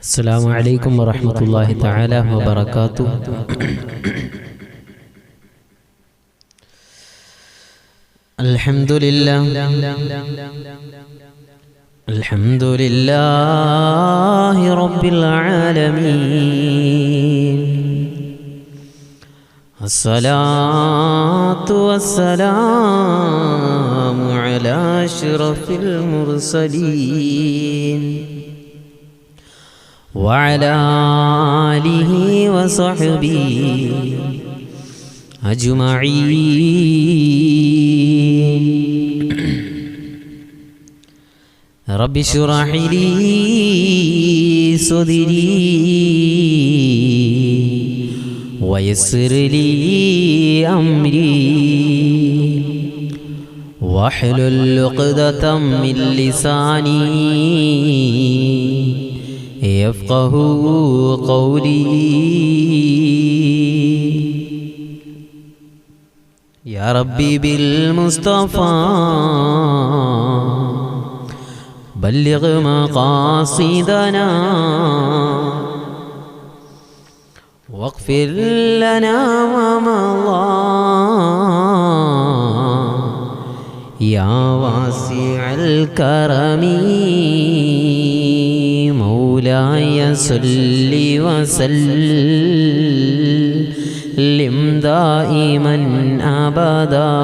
السلام عليكم ورحمة الله تعالى وبركاته. الحمد لله الحمد لله رب العالمين، الصلاة والسلام على أشرف المرسلين وعلى آله وصحبه أجمعين. رب اشرح لي صدري ويسر لي أمري واحلل عقدة من لساني يفقه قولي. يا ربي بالمصطفى بلغ مقاصدنا واغفر لنا ما مضى يا واسع الكرم. مولاي صل وسلم دائما أبدا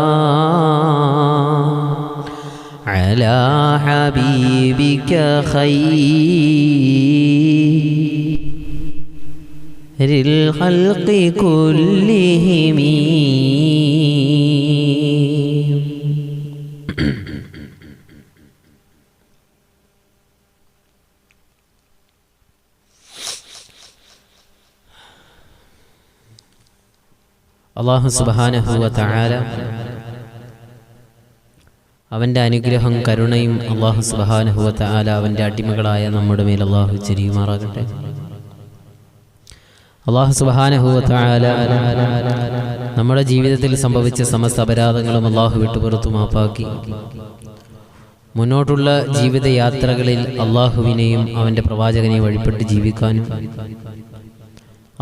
على حبيبك خير الخلق كلهم. അല്ലാഹു സുബ്ഹാനഹു വ തആല അവൻ്റെ അനുഗ്രഹം കരുണയും അല്ലാഹു സുബ്ഹാനഹു വ തആല അവൻ്റെ അടിമകളായ നമ്മുടെ മേൽ അല്ലാഹു ചൊരിയുമാറാകട്ടെ. അല്ലാഹു സുബ്ഹാനഹു വ തആല നമ്മുടെ ജീവിതത്തിൽ സംഭവിച്ച സമസ്ത അപരാധങ്ങളും അല്ലാഹു വിട്ടുപുറത്തു മാപ്പാക്കി മുന്നോട്ടുള്ള ജീവിതയാത്രകളിൽ അല്ലാഹുവിനെയും അവൻ്റെ പ്രവാചകനെയും വഴിപ്പെട്ട് ജീവിക്കാനും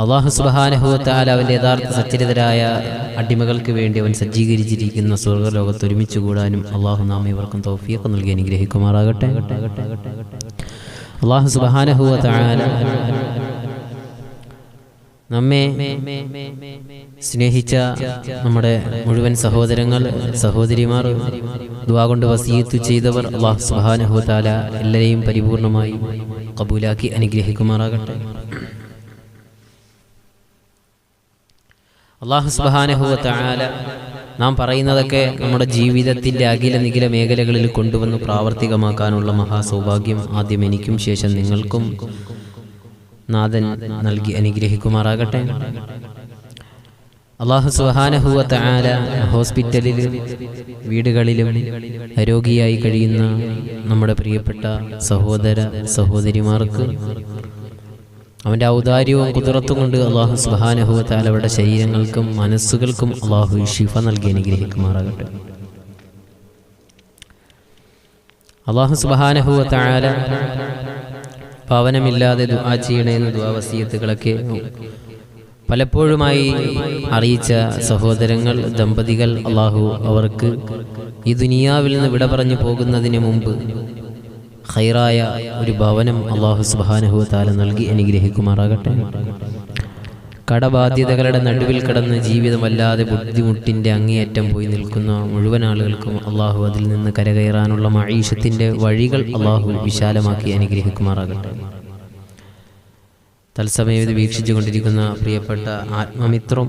അല്ലാഹു സുബ്ഹാനഹു വ തആല അവൻ്റെ യഥാർത്ഥ സച്ചരിതരായ അടിമകൾക്ക് വേണ്ടി അവൻ സജ്ജീകരിച്ചിരിക്കുന്ന സ്വർഗ്ഗലോകത്ത് ഒരുമിച്ച് കൂടാനും അല്ലാഹു നാം ഇവർക്കും തൗഫീഖ് നൽകി അനുഗ്രഹിക്കുമാറാകട്ടെ. അല്ലാഹു സുബ്ഹാനഹു വ തആല നമ്മെ സ്നേഹിച്ച നമ്മുടെ മുഴുവൻ സഹോദരങ്ങൾ സഹോദരിമാർ, ദുആ കൊണ്ട് വസിയത്ത് ചെയ്തവർ, അല്ലാഹു സുബ്ഹാനഹു വ തആല എല്ലാവരെയും പരിപൂർണമായി ഖബൂലാക്കി അനുഗ്രഹിക്കുമാറാകട്ടെ. അല്ലാഹു സുബ്ഹാനഹു വ തആല നാം പറയുന്നതൊക്കെ നമ്മുടെ ജീവിതത്തിൻ്റെ അഖില നിഖില മേഖലകളിൽ കൊണ്ടുവന്ന് പ്രാവർത്തികമാക്കാനുള്ള മഹാസൗഭാഗ്യം ആദ്യം എനിക്കും ശേഷം നിങ്ങൾക്കും നാഥൻ നൽകി അനുഗ്രഹിക്കുമാറാകട്ടെ. അല്ലാഹു സുബ്ഹാനഹു വ തആല ഹോസ്പിറ്റലിലും വീടുകളിലും രോഗിയായി കഴിയുന്ന നമ്മുടെ പ്രിയപ്പെട്ട സഹോദര സഹോദരിമാർക്ക് അവൻ്റെ ഔദാര്യവും കുദറത്തും കൊണ്ട് അല്ലാഹു സുബ്ഹാനഹു വ തആല അവരുടെ ശരീരങ്ങൾക്കും മനസ്സുകൾക്കും അല്ലാഹു ശിഫ നൽകി അനുഗ്രഹിക്കുമാറാകട്ടെ. അല്ലാഹു സുബ്ഹാനഹു വ തആല പാവനമില്ലാതെ ദുആ ചെയ്യണമെന്ന് ദുആ വസിയത്തുകളൊക്കെ പലപ്പോഴുമായി അറിയിച്ച സഹോദരങ്ങൾ ദമ്പതികൾ, അല്ലാഹു അവർക്ക് ഈ ദുനിയാവിൽ നിന്ന് വിട പറഞ്ഞു പോകുന്നതിന് മുമ്പ് ഖൈറായ ഒരു ഭവനം അല്ലാഹു സുബ്ഹാനഹു വ തആല നൽകി അനുഗ്രഹിക്കുമാറാകട്ടെ. കടബാധ്യതകളുടെ നടുവിൽ കിടന്ന് ജീവിതമല്ലാതെ ബുദ്ധിമുട്ടിൻ്റെ അങ്ങേയറ്റം പോയി നിൽക്കുന്ന മുഴുവൻ ആളുകൾക്കും അല്ലാഹു അതിൽ നിന്ന് കരകയറാനുള്ള മഈശത്തിൻ്റെ വഴികൾ അല്ലാഹു വിശാലമാക്കി അനുഗ്രഹിക്കുമാറാകട്ടെ. തത്സമയം ഇത് വീക്ഷിച്ചു കൊണ്ടിരിക്കുന്ന പ്രിയപ്പെട്ട ആത്മമിത്രം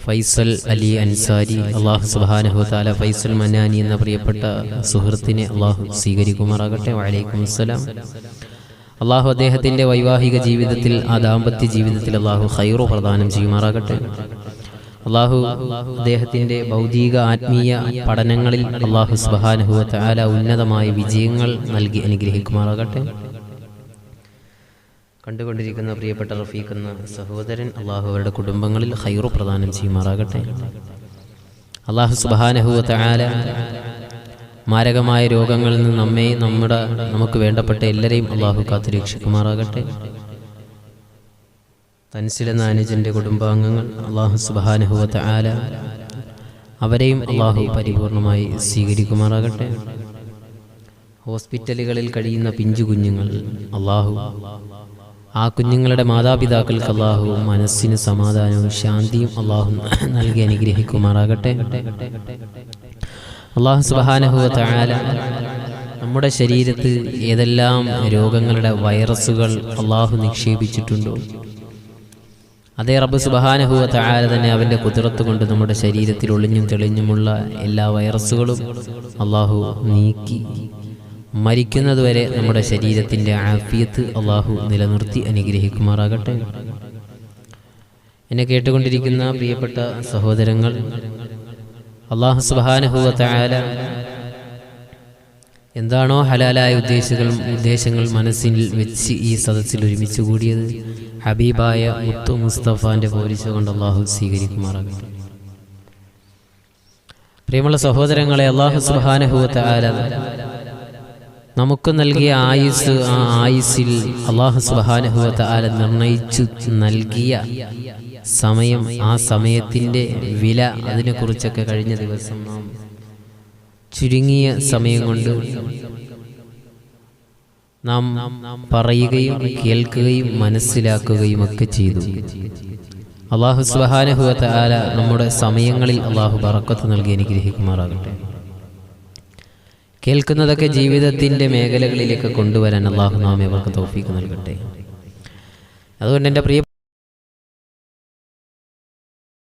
ഫൈസൽ അലി അൻസാരി, അല്ലാഹു സുബ്ഹാനഹു വ തആല ഫൈസൽ മനാനി എന്ന പ്രിയപ്പെട്ട സുഹൃത്തിനെ അല്ലാഹു സ്വീകരിക്കുമാറാകട്ടെ. വഅലൈക്കും അസ്സലാം. അല്ലാഹു അദ്ദേഹത്തിൻ്റെ വൈവാഹിക ജീവിതത്തിൽ, ആ ദാമ്പത്യ ജീവിതത്തിൽ അല്ലാഹു ഖൈറു പ്രദാനം ചെയ്യുമാറാകട്ടെ. അല്ലാഹു അദ്ദേഹത്തിൻ്റെ ഭൗതിക ആത്മീയ പഠനങ്ങളിൽ അല്ലാഹു സുബ്ഹാനഹു വ തആല ഉന്നതമായ വിജയങ്ങൾ നൽകി അനുഗ്രഹിക്കുമാറാകട്ടെ. കണ്ടുകൊണ്ടിരിക്കുന്ന പ്രിയപ്പെട്ട റഫീഖ് എന്ന സഹോദരൻ, അള്ളാഹു അവരുടെ കുടുംബങ്ങളിൽ ഖൈറു പ്രദാനം ചെയ്യുമാറാകട്ടെ. അള്ളാഹു സുബ്ഹാനഹു വ തആല മാരകമായ രോഗങ്ങളിൽ നിന്ന് നമ്മെയും നമുക്ക് വേണ്ടപ്പെട്ട എല്ലാവരെയും അള്ളാഹു കാത്തുരക്ഷിക്കുമാറാകട്ടെ. തൻസിൽ എന്ന അനുജൻ്റെ കുടുംബാംഗങ്ങൾ അള്ളാഹു സുബ്ഹാനഹു വ തആല അവരെയും അള്ളാഹു പരിപൂർണമായി സ്വീകരിക്കുമാറാകട്ടെ. ഹോസ്പിറ്റലുകളിൽ കഴിയുന്ന പിഞ്ചു കുഞ്ഞുങ്ങൾ അള്ളാഹു ആ കുഞ്ഞുങ്ങളുടെ മാതാപിതാക്കൾക്ക് അള്ളാഹു മനസ്സിന് സമാധാനവും ശാന്തിയും അള്ളാഹു നൽകി അനുഗ്രഹിക്കുമാറാകട്ടെ. അള്ളാഹു സുബ്ഹാനഹു വ തആല നമ്മുടെ ശരീരത്ത് ഏതെല്ലാം രോഗങ്ങളുടെ വൈറസുകൾ അള്ളാഹു നിക്ഷേപിച്ചിട്ടുണ്ടോ അതേ റബ്ബ് സുബ്ഹാനഹു വ തആല തന്നെ അവൻ്റെ ഖുദ്റത്ത് കൊണ്ട് നമ്മുടെ ശരീരത്തിൽ ഒളിഞ്ഞും തെളിഞ്ഞുമുള്ള എല്ലാ വൈറസുകളും അള്ളാഹു നീക്കി മരിക്കുന്നതുവരെ നമ്മുടെ ശരീരത്തിൻ്റെ ആഫിയത്ത് അള്ളാഹു നിലനിർത്തി അനുഗ്രഹിക്കുമാറാകട്ടെ. എന്നെ കേട്ടുകൊണ്ടിരിക്കുന്ന പ്രിയപ്പെട്ട സഹോദരങ്ങൾ, അള്ളാഹു സുബ്ഹാനഹു വ തആല എന്താണോ ഹലാലായ ഉദ്ദേശങ്ങൾ മനസ്സിൽ വെച്ച് ഈ സദസ്സിൽ ഒരുമിച്ച് കൂടിയത് ഹബീബായ മുത്തു മുസ്തഫാന്റെ പോരിശ കൊണ്ട് അള്ളാഹു സ്വീകരിക്കുമാറാകട്ടെ. പ്രിയമുള്ള സഹോദരങ്ങളെ, അള്ളാഹു സുബ്ഹാനഹു വ തആല നമുക്ക് നൽകിയ ആയുസ്, ആ ആയുസ്സിൽ അള്ളാഹു സുബ്ഹാനഹു വ തആല നിർണയിച്ചു നൽകിയ സമയം, ആ സമയത്തിൻ്റെ വില, അതിനെക്കുറിച്ചൊക്കെ കഴിഞ്ഞ ദിവസം നാം ചുരുങ്ങിയ സമയം കൊണ്ട് നാം പറയുകയും കേൾക്കുകയും മനസ്സിലാക്കുകയും ഒക്കെ ചെയ്തു. അള്ളാഹു സുബ്ഹാനഹു വ തആല നമ്മുടെ സമയങ്ങളിൽ അള്ളാഹു ബറക്കത്ത് നൽകി അനുഗ്രഹിക്കുമാറാകട്ടെ. കേൾക്കുന്നതൊക്കെ ജീവിതത്തിൻ്റെ മേഖലകളിലേക്ക് കൊണ്ടുവരാൻ അള്ളാഹു നാം ഇവർക്ക് തൗഫീഖ് നൽകട്ടെ. അതുകൊണ്ട് എൻ്റെ പ്രിയ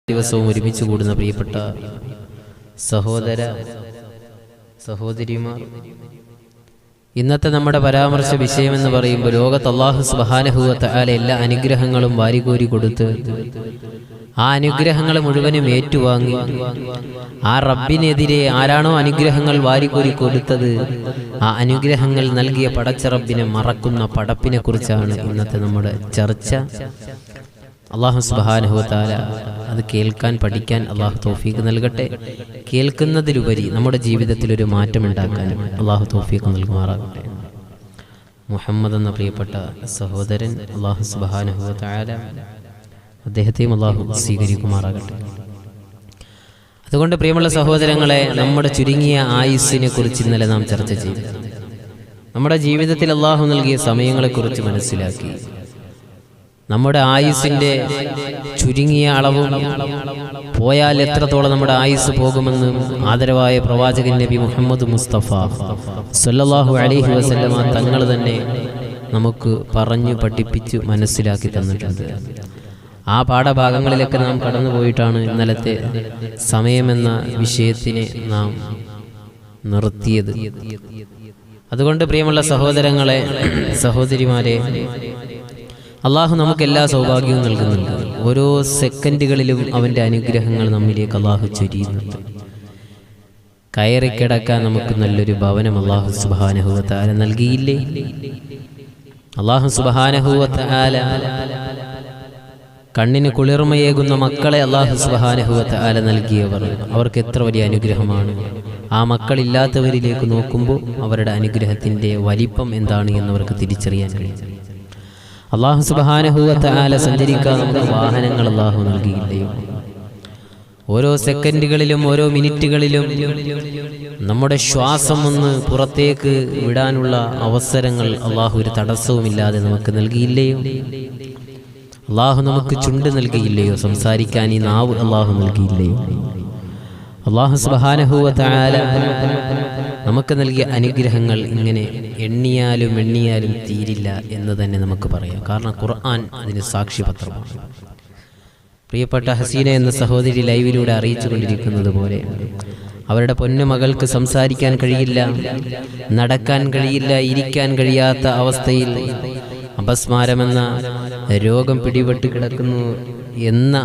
ദിവസവും ഒരുമിച്ച് കൂടുന്ന പ്രിയപ്പെട്ട സഹോദര സഹോദരിമാർ, ഇന്നത്തെ നമ്മുടെ പരാമർശ വിഷയമെന്ന് പറയുമ്പോൾ ലോകത്ത് അല്ലാഹു സുബ്ഹാനഹു വ തആല എല്ലാ അനുഗ്രഹങ്ങളും വാരികോരി കൊടുത്ത് ആ അനുഗ്രഹങ്ങൾ മുഴുവനും ഏറ്റുവാങ്ങി ആ റബ്ബിനെതിരെ ആരാണോ അനുഗ്രഹങ്ങൾ വാരികോരി കൊടുത്തത് ആ അനുഗ്രഹങ്ങൾ നൽകിയ പടച്ച റബ്ബിനെ മറക്കുന്ന പടപ്പിനെ കുറിച്ചാണ് ഇന്നത്തെ നമ്മുടെ ചർച്ച. അല്ലാഹു സുബ്ഹാനഹു വ തആല അത് കേൾക്കാൻ പഠിക്കാൻ അല്ലാഹു തൗഫീഖ് നൽകട്ടെ. കേൾക്കുന്നതിലുപരി നമ്മുടെ ജീവിതത്തിൽ ഒരു മാറ്റമുണ്ടാക്കാൻ അല്ലാഹു തൗഫീഖ് നൽകുമാറാകട്ടെ. മുഹമ്മദ് എന്ന പ്രിയപ്പെട്ട സഹോദരൻ, അല്ലാഹു സുബ്ഹാനഹു വ തആല അദ്ദേഹത്തെയും അല്ലാഹു സ്വീകരിക്കുമാറാകട്ടെ. അതുകൊണ്ട് പ്രിയമുള്ള സഹോദരങ്ങളെ, നമ്മുടെ ചുരുങ്ങിയ ആയുസ്സിനെ കുറിച്ച് ഇന്നലെ നാം ചർച്ച ചെയ്തു. നമ്മുടെ ജീവിതത്തിൽ അല്ലാഹു നൽകിയ സമയങ്ങളെക്കുറിച്ച് മനസ്സിലാക്കി. നമ്മുടെ ആയുസ്സിൻ്റെ ചുരുങ്ങിയ അളവും പോയാൽ എത്രത്തോളം നമ്മുടെ ആയുസ് പോകുമെന്നും ആദരവായ പ്രവാചകൻ നബി മുഹമ്മദ് മുസ്തഫ സല്ലല്ലാഹു അലൈഹി വസല്ലമ തങ്ങൾ തന്നെ നമുക്ക് പറഞ്ഞു പഠിപ്പിച്ച് മനസ്സിലാക്കി തന്നിട്ടുണ്ട്. ആ പാഠഭാഗങ്ങളിലൊക്കെ നാം കടന്നുപോയിട്ടാണ് ഇന്നലത്തെ സമയമെന്ന വിഷയത്തിനെ നാം നിർത്തിയത്. അതുകൊണ്ട് പ്രിയമുള്ള സഹോദരങ്ങളെ, സഹോദരിമാരെ, അള്ളാഹു നമുക്ക് എല്ലാ സൗഭാഗ്യവും നൽകുന്നുണ്ട്. ഓരോ സെക്കൻഡുകളിലും അവൻ്റെ അനുഗ്രഹങ്ങൾ നമ്മിലേക്ക് അള്ളാഹു ചൊരിയുന്നുണ്ട്. കയറിക്കിടക്കാൻ നമുക്ക് നല്ലൊരു ഭവനം അള്ളാഹു സുബ്ഹാനഹു വ തആല നൽകിയില്ലേ? അള്ളാഹു സുബ്ഹാനഹു വ തആല കണ്ണിന് കുളിർമയേകുന്ന മക്കളെ അള്ളാഹു സുബ്ഹാനഹു വ തആല നൽകിയവർ, അവർക്ക് എത്ര വലിയ അനുഗ്രഹമാണ്. ആ മക്കളില്ലാത്തവരിലേക്ക് നോക്കുമ്പോൾ അവരുടെ അനുഗ്രഹത്തിൻ്റെ വലിപ്പം എന്താണ് എന്നവർക്ക് തിരിച്ചറിയാൻ കഴിയും. അല്ലാഹു സുബ്ഹാനഹു വ തആല സഞ്ചരിക്കാൻ നമുക്ക് വാഹനങ്ങൾ അല്ലാഹു നൽകിയില്ലയോ? ഓരോ സെക്കൻഡുകളിലും ഓരോ മിനിറ്റുകളിലും നമ്മുടെ ശ്വാസം ഒന്ന് പുറത്തേക്ക് വിടാനുള്ള അവസരങ്ങൾ അല്ലാഹു ഒരു തടസ്സവുമില്ലാതെ നമുക്ക് നൽകിയില്ലയോ? അല്ലാഹു നമുക്ക് ചുണ്ട് നൽകിയില്ലയോ? സംസാരിക്കാൻ ഈ നാവ് അല്ലാഹു നൽകിയില്ലയോ? അല്ലാഹു സുബ്ഹാനഹു വ തആല നമുക്ക് നൽകിയ അനുഗ്രഹങ്ങൾ ഇങ്ങനെ എണ്ണിയാലും തീരില്ല എന്ന് തന്നെ നമുക്ക് പറയാം. കാരണം ഖുർആൻ അതിന് സാക്ഷ്യപത്രമാണ്. പ്രിയപ്പെട്ട ഹസീന എന്ന സഹോദരി ലൈവിലൂടെ അറിയിച്ചു കൊണ്ടിരിക്കുന്നത് പോലെ അവരുടെ പൊന്നു മകൾക്ക് സംസാരിക്കാൻ കഴിയില്ല, നടക്കാൻ കഴിയില്ല, ഇരിക്കാൻ കഴിയാത്ത അവസ്ഥയിൽ അപസ്മാരമെന്ന രോഗം പിടിപെട്ട് കിടക്കുന്നു എന്ന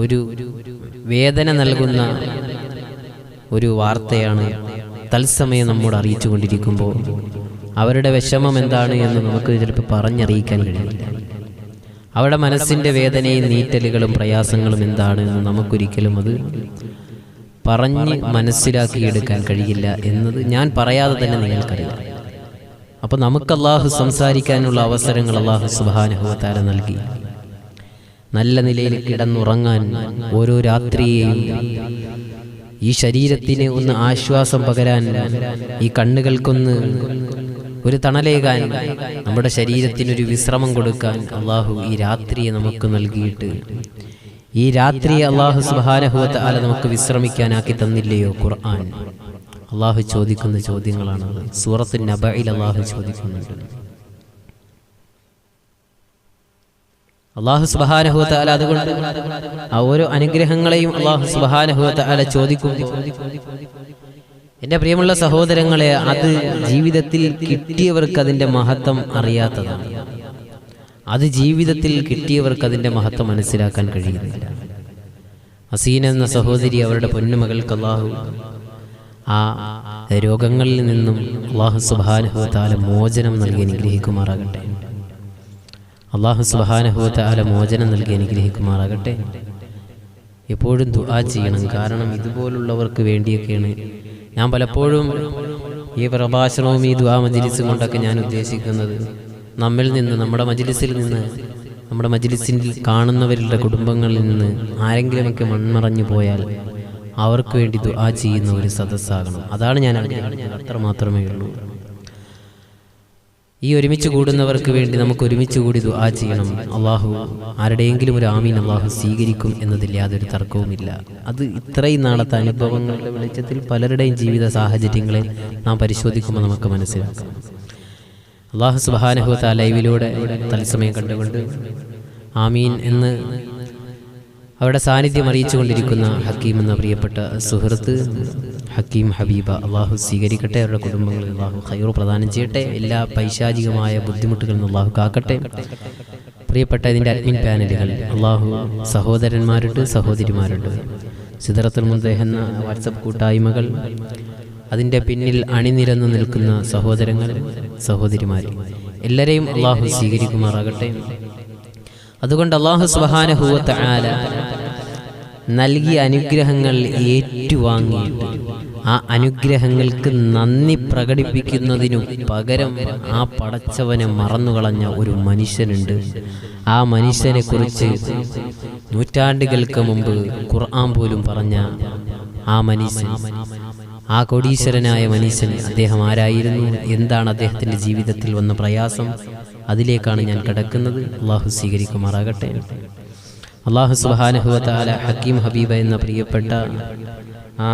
ഒരു വേദന നൽകുന്ന ഒരു വാർത്തയാണ് തത്സമയം നമ്മോട് അറിയിച്ചു കൊണ്ടിരിക്കുമ്പോൾ അവരുടെ വിഷമം എന്താണ് എന്ന് നമുക്ക് ചിലപ്പോൾ പറഞ്ഞറിയിക്കാൻ കഴിയില്ല. അവരുടെ മനസ്സിൻ്റെ വേദനയും നീറ്റലുകളും പ്രയാസങ്ങളും എന്താണ് എന്ന് നമുക്കൊരിക്കലും അത് പറഞ്ഞ് മനസ്സിലാക്കിയെടുക്കാൻ കഴിയില്ല എന്നത് ഞാൻ പറയാതെ തന്നെ നിങ്ങൾക്കറിയാം. അപ്പോൾ നമുക്ക് അള്ളാഹു സംസാരിക്കാനുള്ള അവസരങ്ങൾ അള്ളാഹു സുബ്ഹാനഹു വ തആല നൽകി. നല്ല നിലയിൽ കിടന്നുറങ്ങാൻ ഓരോ രാത്രിയെയും ഈ ശരീരത്തിന് ഒന്ന് ആശ്വാസം പകരാൻ, ഈ കണ്ണുകൾക്കൊന്ന് ഒരു തണലേകാൻ, നമ്മുടെ ശരീരത്തിനൊരു വിശ്രമം കൊടുക്കാൻ അള്ളാഹു ഈ രാത്രിയെ നമുക്ക് നൽകിയിട്ട് ഈ രാത്രിയെ അള്ളാഹു സുബ്ഹാനഹു വ തആല നമുക്ക് വിശ്രമിക്കാനാക്കി തന്നില്ലയോ? ഖുർആൻ അള്ളാഹു ചോദിക്കുന്ന ചോദ്യങ്ങളാണ്. സൂറത്തുൻ നബയിൽ അള്ളാഹു ചോദിക്കുന്നുണ്ട്. അള്ളാഹു സുബ്ഹാനഹു വ തആല അതുകൊണ്ട് ആ ഓരോ അനുഗ്രഹങ്ങളെയും അള്ളാഹു സുബ്ഹാനഹു വ തആല ചോദിക്കുന്നു. എൻ്റെ പ്രിയമുള്ള സഹോദരങ്ങളെ, അത് ജീവിതത്തിൽ കിട്ടിയവർക്ക് അതിൻ്റെ മഹത്വം അറിയാത്തതാണ്. അത് ജീവിതത്തിൽ കിട്ടിയവർക്ക് അതിൻ്റെ മഹത്വം മനസ്സിലാക്കാൻ കഴിയുന്നില്ല. ഹസീന എന്ന സഹോദരി, അവരുടെ പൊന്നുമകൾക്ക് അള്ളാഹു ആ രോഗങ്ങളിൽ നിന്നും അള്ളാഹു സുബ്ഹാനഹു വ തആല മോചനം നൽകി അനുഗ്രഹിക്കുമാറാകട്ടെ. അള്ളാഹു സുബ്ഹാനഹു വ തആല മോചനം നൽകി അനുഗ്രഹിക്കുമാറാകട്ടെ. എപ്പോഴും ദുആ ചെയ്യണം. കാരണം ഇതുപോലുള്ളവർക്ക് വേണ്ടിയൊക്കെയാണ് ഞാൻ പലപ്പോഴും ഈ പ്രഭാഷണവും ഈ ദുആ മജ്ലിസും കൊണ്ടൊക്കെ ഞാൻ ഉദ്ദേശിക്കുന്നത്. നമ്മിൽ നിന്ന്, നമ്മുടെ മജ്ലിസിൽ നിന്ന്, നമ്മുടെ മജ്ലിസിൽ കാണുന്നവരുടെ കുടുംബങ്ങളിൽ നിന്ന് ആരെങ്കിലുമൊക്കെ മൺമറഞ്ഞു പോയാൽ അവർക്ക് വേണ്ടി ദുആ ചെയ്യുന്ന ഒരു സദസ്സാകണം. അതാണ് ഞാൻ ആഗ്രഹിക്കുന്നത്. അത്ര മാത്രമേ ഉള്ളൂ. ഈ ഒരുമിച്ച് കൂടുന്നവർക്ക് വേണ്ടി നമുക്ക് ഒരുമിച്ച് കൂടി ദുആ ചെയ്യണം. അള്ളാഹു ആരുടെയെങ്കിലും ഒരു ആമീൻ അള്ളാഹു സ്വീകരിക്കും എന്നതിൽ യാതൊരു തർക്കവുമില്ല. അത് ഇത്രയും നാളത്തെ അനുഭവങ്ങളുടെ വെളിച്ചത്തിൽ പലരുടെയും ജീവിത സാഹചര്യങ്ങളെ നാം പരിശോധിക്കുമ്പോൾ നമുക്ക് മനസ്സിലാക്കാം. അള്ളാഹു സുബ്ഹാനഹു വ തആല ലൈവിലൂടെ തത്സമയം കണ്ടുകൊണ്ട് ആമീൻ എന്ന് അവരുടെ സാന്നിധ്യം അറിയിച്ചു കൊണ്ടിരിക്കുന്ന ഹക്കീം എന്ന പ്രിയപ്പെട്ട സുഹൃത്ത് ഹക്കീം ഹബീബ അള്ളാഹു സ്വീകരിക്കട്ടെ. അവരുടെ കുടുംബങ്ങളിൽ അള്ളാഹു ഖൈർ പ്രദാനം ചെയ്യട്ടെ. എല്ലാ പൈശാചികമായ ബുദ്ധിമുട്ടുകളിൽ നിന്ന് അള്ളാഹു കാക്കട്ടെ. പ്രിയപ്പെട്ട ഇതിൻ്റെ അഡ്മിൻ പാനലുകൾ, അള്ളാഹു സഹോദരന്മാരുണ്ട്, സഹോദരിമാരുണ്ട്. സിദ്റത്തുൽ മുൻതഹ എന്ന വാട്സപ്പ് കൂട്ടായ്മകൾ, അതിൻ്റെ പിന്നിൽ അണിനിരന്നു നിൽക്കുന്ന സഹോദരങ്ങൾ, സഹോദരിമാർ, എല്ലാവരെയും അള്ളാഹു സ്വീകരിക്കുമാറാകട്ടെ. അതുകൊണ്ട് അള്ളാഹു സുബ്ഹാനഹു വ തആല നൽകിയ അനുഗ്രഹങ്ങൾ ഏറ്റുവാങ്ങിയിട്ട് ആ അനുഗ്രഹങ്ങൾക്ക് നന്ദി പ്രകടിപ്പിക്കുന്നതിനു പകരം ആ പടച്ചവനെ മറന്നുകളഞ്ഞ ഒരു മനുഷ്യനുണ്ട്. ആ മനുഷ്യനെ കുറിച്ച് നൂറ്റാണ്ടുകൾക്ക് മുമ്പ് ഖുർആൻ പോലും പറഞ്ഞ ആ മനുഷ്യൻ, ആ കോടീശ്വരനായ മനുഷ്യൻ, അദ്ദേഹം ആരായിരുന്നു? എന്താണ് അദ്ദേഹത്തിൻ്റെ ജീവിതത്തിൽ വന്ന പ്രയാസം? അതിലേക്കാണ് ഞാൻ കടക്കുന്നത്. അള്ളാഹു സ്വീകരിക്കുമാറാകട്ടെ. അള്ളാഹു സുബ്ഹാനഹു വ തആല ഹക്കീം ഹബീബ എന്ന പ്രിയപ്പെട്ട ആ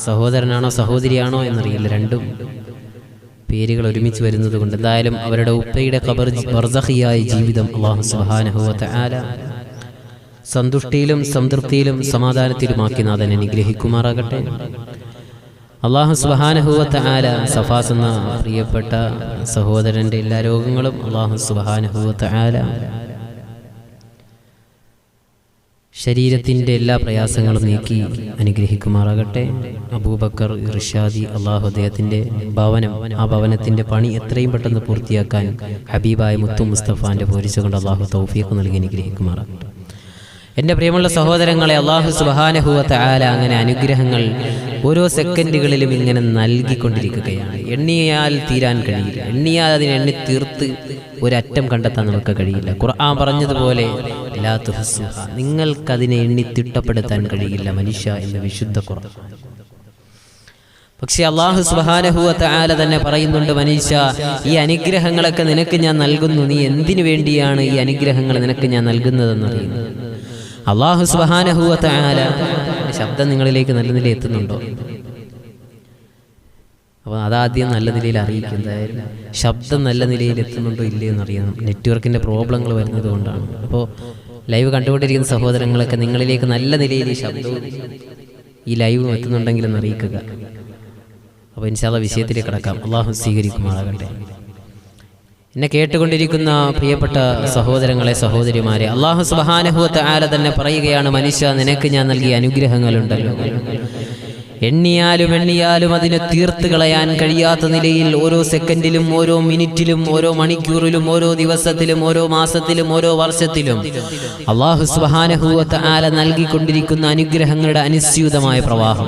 സഹോദരനാണോ സഹോദരിയാണോ എന്നറിയില്ല, രണ്ടും പേരുകൾ ഒരുമിച്ച് വരുന്നത് കൊണ്ട് എന്തായാലും അവരുടെ ഉപ്പയുടെ ഖബർ ബർസഖിയായ ജീവിതം അള്ളാഹു സുബ്ഹാനഹു വ തആല സന്തുഷ്ടിയിലും സംതൃപ്തിയിലും സമാധാനത്തിലുമാക്കി നാഥൻ അനുഗ്രഹിക്കുമാറാകട്ടെ. അള്ളാഹു സുബ്ഹാനഹു വ തആല സഫാസ് എന്ന പ്രിയപ്പെട്ട സഹോദരൻ്റെ എല്ലാ രോഗങ്ങളും അള്ളാഹു സുബ്ഹാനഹു വ തആല ശരീരത്തിൻ്റെ എല്ലാ പ്രയാസങ്ങളും നീക്കി അനുഗ്രഹിക്കുമാറാകട്ടെ. അബൂബക്കർ ഇർഷാദി, അള്ളാഹു അദ്ദേഹത്തിൻ്റെ ഭവനം, ആ ഭവനത്തിൻ്റെ പണി എത്രയും പെട്ടെന്ന് പൂർത്തിയാക്കാൻ ഹബീബായ മുത്തു മുസ്തഫാൻ്റെ പോരിച്ചുകൊണ്ട് അള്ളാഹു തൗഫീഖ് നൽകി അനുഗ്രഹിക്കുമാറാകട്ടെ. എൻ്റെ പ്രിയമുള്ള സഹോദരങ്ങളെ, അള്ളാഹു സുബ്ഹാനഹു വ തആല അങ്ങനെ അനുഗ്രഹങ്ങൾ ഓരോ സെക്കൻഡുകളിലും ഇങ്ങനെ നൽകിക്കൊണ്ടിരിക്കുകയാണ്. എണ്ണിയാൽ തീരാൻ കഴിയില്ല. എണ്ണിയാൽ അതിനെ എണ്ണി തീർത്ത് ഒരറ്റം കണ്ടെത്താൻ നമുക്ക് കഴിയില്ല. ഖുർആൻ പറഞ്ഞതുപോലെ ലാ തുഹ്സുഹ, നിങ്ങൾക്കതിനെ എണ്ണി തിട്ടപ്പെടുത്താൻ കഴിയില്ല മനുഷ്യ എന്ന് വിശുദ്ധ ഖുർആൻ. പക്ഷെ അള്ളാഹു സുബ്ഹാനഹു വ തആല തന്നെ പറയുന്നുണ്ട്, മനുഷ്യ, ഈ അനുഗ്രഹങ്ങളൊക്കെ നിനക്ക് ഞാൻ നൽകുന്നു, നീ എന്തിനു വേണ്ടിയാണ് ഈ അനുഗ്രഹങ്ങൾ നിനക്ക് ഞാൻ നൽകുന്നതെന്നറിയുന്നു. അള്ളാഹു സുബ്ഹാനഹു വ തആല ശബ്ദം നിങ്ങളിലേക്ക് നല്ല നിലയിൽ എത്തുന്നുണ്ടോ? അപ്പോൾ അതാദ്യം നല്ല നിലയിൽ അറിയിക്കും. എന്തായാലും ശബ്ദം നല്ല നിലയിൽ എത്തുന്നുണ്ടോ ഇല്ലയോ എന്നറിയണം. നെറ്റ്വർക്കിൻ്റെ പ്രോബ്ലങ്ങൾ വരുന്നത് കൊണ്ടാണ്. അപ്പോൾ ലൈവ് കണ്ടുകൊണ്ടിരിക്കുന്ന സഹോദരങ്ങളൊക്കെ നിങ്ങളിലേക്ക് നല്ല നിലയിൽ ഈ ശബ്ദവും ഈ ലൈവും എത്തുന്നുണ്ടെങ്കിലെന്ന് അറിയിക്കുക. അപ്പോൾ ഇൻഷാ അല്ലാഹ് വിഷയത്തിലേക്ക് കടക്കാം. അള്ളാഹു സ്വീകരിക്കുമാറാകട്ടെ. എന്നെ കേട്ടുകൊണ്ടിരിക്കുന്ന പ്രിയപ്പെട്ട സഹോദരങ്ങളെ, സഹോദരിമാരെ, അല്ലാഹു സുബ്ഹാനഹു വ തആല തന്നെ പറയുകയാണ്, മനുഷ്യ, നിനക്ക് ഞാൻ നൽകിയ അനുഗ്രഹങ്ങളുണ്ടല്ലോ, എണ്ണിയാലും അതിനെ തീർത്ത് കളയാൻ കഴിയാത്ത നിലയിൽ ഓരോ സെക്കൻഡിലും ഓരോ മിനിറ്റിലും ഓരോ മണിക്കൂറിലും ഓരോ ദിവസത്തിലും ഓരോ മാസത്തിലും ഓരോ വർഷത്തിലും അല്ലാഹു സുബ്ഹാനഹു വ തആല നൽകിക്കൊണ്ടിരിക്കുന്ന അനുഗ്രഹങ്ങളുടെ അനുസ്യൂതമായ പ്രവാഹം.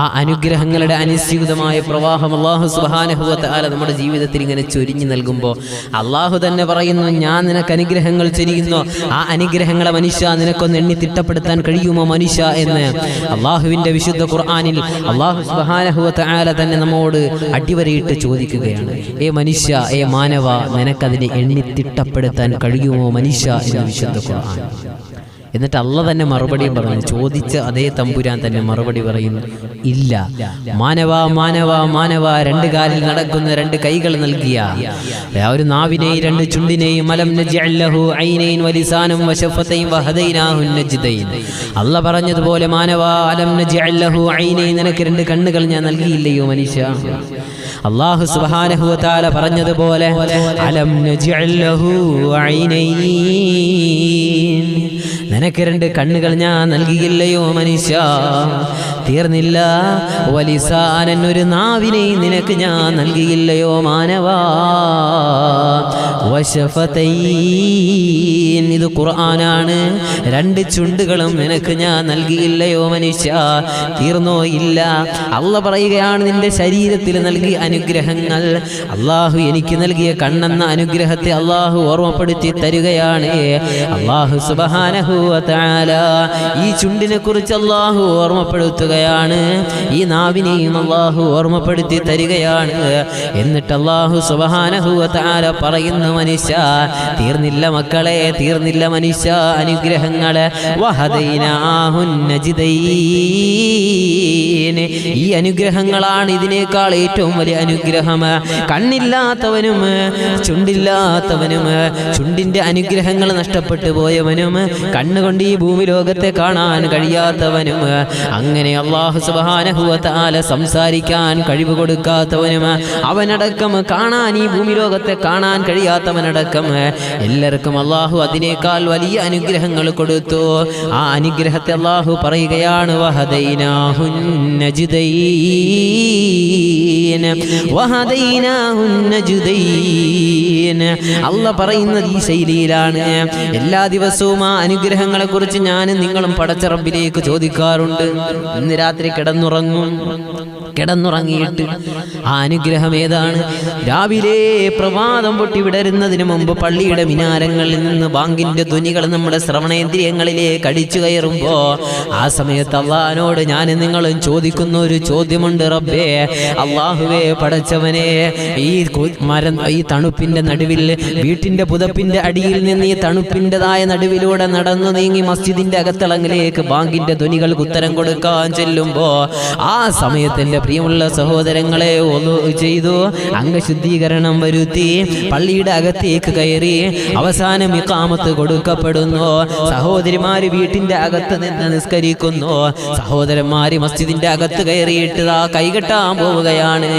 ആ അനുഗ്രഹങ്ങളുടെ അനുസ്യൂതമായ പ്രവാഹം അല്ലാഹു സുബ്ഹാനഹു വ തആല നമ്മുടെ ജീവിതത്തിൽ ഇങ്ങനെ ചൊരിഞ്ഞു നൽകുമ്പോൾ അല്ലാഹു തന്നെ പറയുന്നു, ഞാൻ നിനക്ക് അനുഗ്രഹങ്ങൾ ചൊരിയുന്നു, ആ അനുഗ്രഹങ്ങളെ മനുഷ്യ നിനക്കൊന്ന് എണ്ണി തിട്ടപ്പെടുത്താൻ കഴിയുമോ മനുഷ്യ എന്ന് അല്ലാഹുവിന്റെ വിശുദ്ധ ഖുർആനിൽ അല്ലാഹു സുബ്ഹാനഹു വ തആല തന്നെ നമ്മോട് അടിവരയിട്ട് ചോദിക്കുകയാണ്. മനുഷ്യ, മാനവ, നിനക്കതിനെ എണ്ണി തിട്ടപ്പെടുത്താൻ കഴിയുമോ മനുഷ്യ എന്ന് വിശുദ്ധ ഖുർആൻ. എന്നിട്ട് അള്ളാഹ് തന്നെ മറുപടി പറഞ്ഞു. ചോദിച്ച അതേ തമ്പുരാൻ തന്നെ മറുപടി പറയുന്നു, ഇല്ല. മാനവ മാനവ മാനവ, രണ്ട് കാലിൽ നടക്കുന്ന രണ്ട് കൈകൾ നൽകിയ, ഒരു നാവിനെയും രണ്ട് ചുണ്ടിനെയും, അലം നജ്അൽ ലഹു ഐനൈൻ വലിസാനം വശഫതൈൻ വഹദൈനാഹു നജ്ദൈൻ. അള്ളാഹ് പറഞ്ഞതുപോലെ മാനവ, അലം നജ്അൽ ലഹു ഐനൈൻ, നിനക്ക് രണ്ട് കണ്ണുകൾ ഞാൻ നൽകിയില്ലയോ മനുഷ്യ. അല്ലാഹു സുബ്ഹാനഹു വ തആല പറഞ്ഞതുപോലെ അലം നജ്അൽ ലഹു ഐനൈൻ, നിനക്ക് രണ്ട് കണ്ണുകൾ ഞാൻ നൽകിയില്ലയോ മനുഷ്യ. തീർന്നില്ല, വലിസാനൻ, ഒരു നാവിനെ നിനക്ക് ഞാൻ നൽകിയില്ലയോ മാനവ. വശഫതൈൻ, ഇത് ഖുർആനാണ്, രണ്ട് ചുണ്ടുകളും നിനക്ക് ഞാൻ നൽകിയില്ലയോ മനുഷ്യ. തീർന്നോ? ഇല്ല. അല്ലാഹ് പറയുകയാണ്, നിന്റെ ശരീരത്തിൽ നൽകിയ അനുഗ്രഹങ്ങൾ, അല്ലാഹു എനിക്ക് നൽകിയ കണ്ണെന്ന അനുഗ്രഹത്തെ അല്ലാഹു ഓർമ്മപ്പെടുത്തി തരികയാണ്. അല്ലാഹു സുബ്ഹാനഹു വ തആല ഈ ചുണ്ടിനെ കുറിച്ച് അല്ലാഹു ഓർമ്മപ്പെടുത്തുകയാണ്, ഈ നാവിനെയും അല്ലാഹു ഓർമ്മപ്പെടുത്തി തരികയാണ്. എന്നിട്ട് അല്ലാഹു സുബ്ഹാനഹു വ തആല പറയുന്നു, മനുഷ്യ തീർന്നില്ല മക്കളെ, തീർന്നില്ല മനുഷ്യ അനുഗ്രഹങ്ങളെ. വഹദൈനാഹു നജ്ദൈൻ, ഈ അനുഗ്രഹങ്ങളാണ് ഇതിനേക്കാൾ ഏറ്റവും വലിയ അനുഗ്രഹം. കണ്ണില്ലാത്തവനും ചുണ്ടില്ലാത്തവനും, ചുണ്ടിന്റെ അനുഗ്രഹങ്ങൾ നഷ്ടപ്പെട്ടു പോയവനും, കണ്ണുകൊണ്ട് ഈ ഭൂമി ലോകത്തെ കാണാൻ കഴിയാത്തവനും, അങ്ങനെ അല്ലാഹു സുബ്ഹാനഹു വ തആല സംസാരിക്കാൻ കഴിവ് കൊടുക്കാത്തവനും, അവനടക്കം കാണാൻ ഈ ഭൂമി ലോകത്തെ കാണാൻ കഴിയാത്തവനടക്കം എല്ലാവർക്കും അല്ലാഹു അതിനേക്കാൾ വലിയ അനുഗ്രഹങ്ങൾ കൊടുത്തു. ആ അനുഗ്രഹത്തെ അല്ലാഹു പറയുകയാണ്, വഹദൈനാഹു നജ്ദൈൻ, വഹദൈനാഹു നജ്ദൈൻ. അല്ലാഹ് പറയുന്നത് ഈ ശൈലിയിലാണ്. എല്ലാ ദിവസവും ആ അനുഗ്രഹങ്ങളെ കുറിച്ച് ഞാനും നിങ്ങളും പടച്ച റബ്ബിലേക്ക് ചോദിക്കാറുണ്ട്. ഇന്ന് രാത്രി കിടന്നുറങ്ങിയിട്ട് ആ അനുഗ്രഹം ഏതാണ്? രാവിലെ പ്രഭാതം പൊട്ടി വിടരുന്നതിന് മുമ്പ് പള്ളിയുടെ മിനാരങ്ങളിൽ നിന്ന് ബാങ്കിന്റെ ധ്വനികൾ നമ്മുടെ ശ്രവണേന്ദ്രിയങ്ങളിലേക്ക് അടിച്ചു കയറുമ്പോ ആ സമയത്ത് അള്ളാഹിനോട് ഞാനും നിങ്ങളും ചോദിക്കുന്ന ഒരു ചോദ്യമുണ്ട്. റബ്ബേ, അള്ളാഹുവേ, പടച്ചവനെ, ഈ തണുപ്പിന്റെ നടുവിൽ, വീട്ടിന്റെ പുതപ്പിന്റെ അടിയിൽ നിന്ന് ഈ തണുപ്പിൻ്റെതായ നടുവിലൂടെ നടന്നു നീങ്ങി മസ്ജിദിന്റെ അകത്തളങ്ങളിലേക്ക് ബാങ്കിന്റെ ധ്വനികൾക്ക് ഉത്തരം കൊടുക്കാൻ ചെല്ലുമ്പോ ആ സമയത്ത് എൻ്റെ പ്രിയമുള്ള സഹോദരങ്ങളെ ഒന്നു ചെയ്തു, അംഗശുദ്ധീകരണം വരുത്തി പള്ളിയുടെ അകത്തേക്ക് കയറി അവസാനം ഇഖാമത്ത് കൊടുക്കപ്പെടുന്നു. സഹോദരിമാര് വീട്ടിന്റെ അകത്ത് നിന്ന് നിസ്കരിക്കുന്നു. സഹോദരന്മാര് മസ്ജിദിന്റെ അകത്ത് കയറിയിട്ട് കൈകെട്ടാൻ പോവുകയാണ്.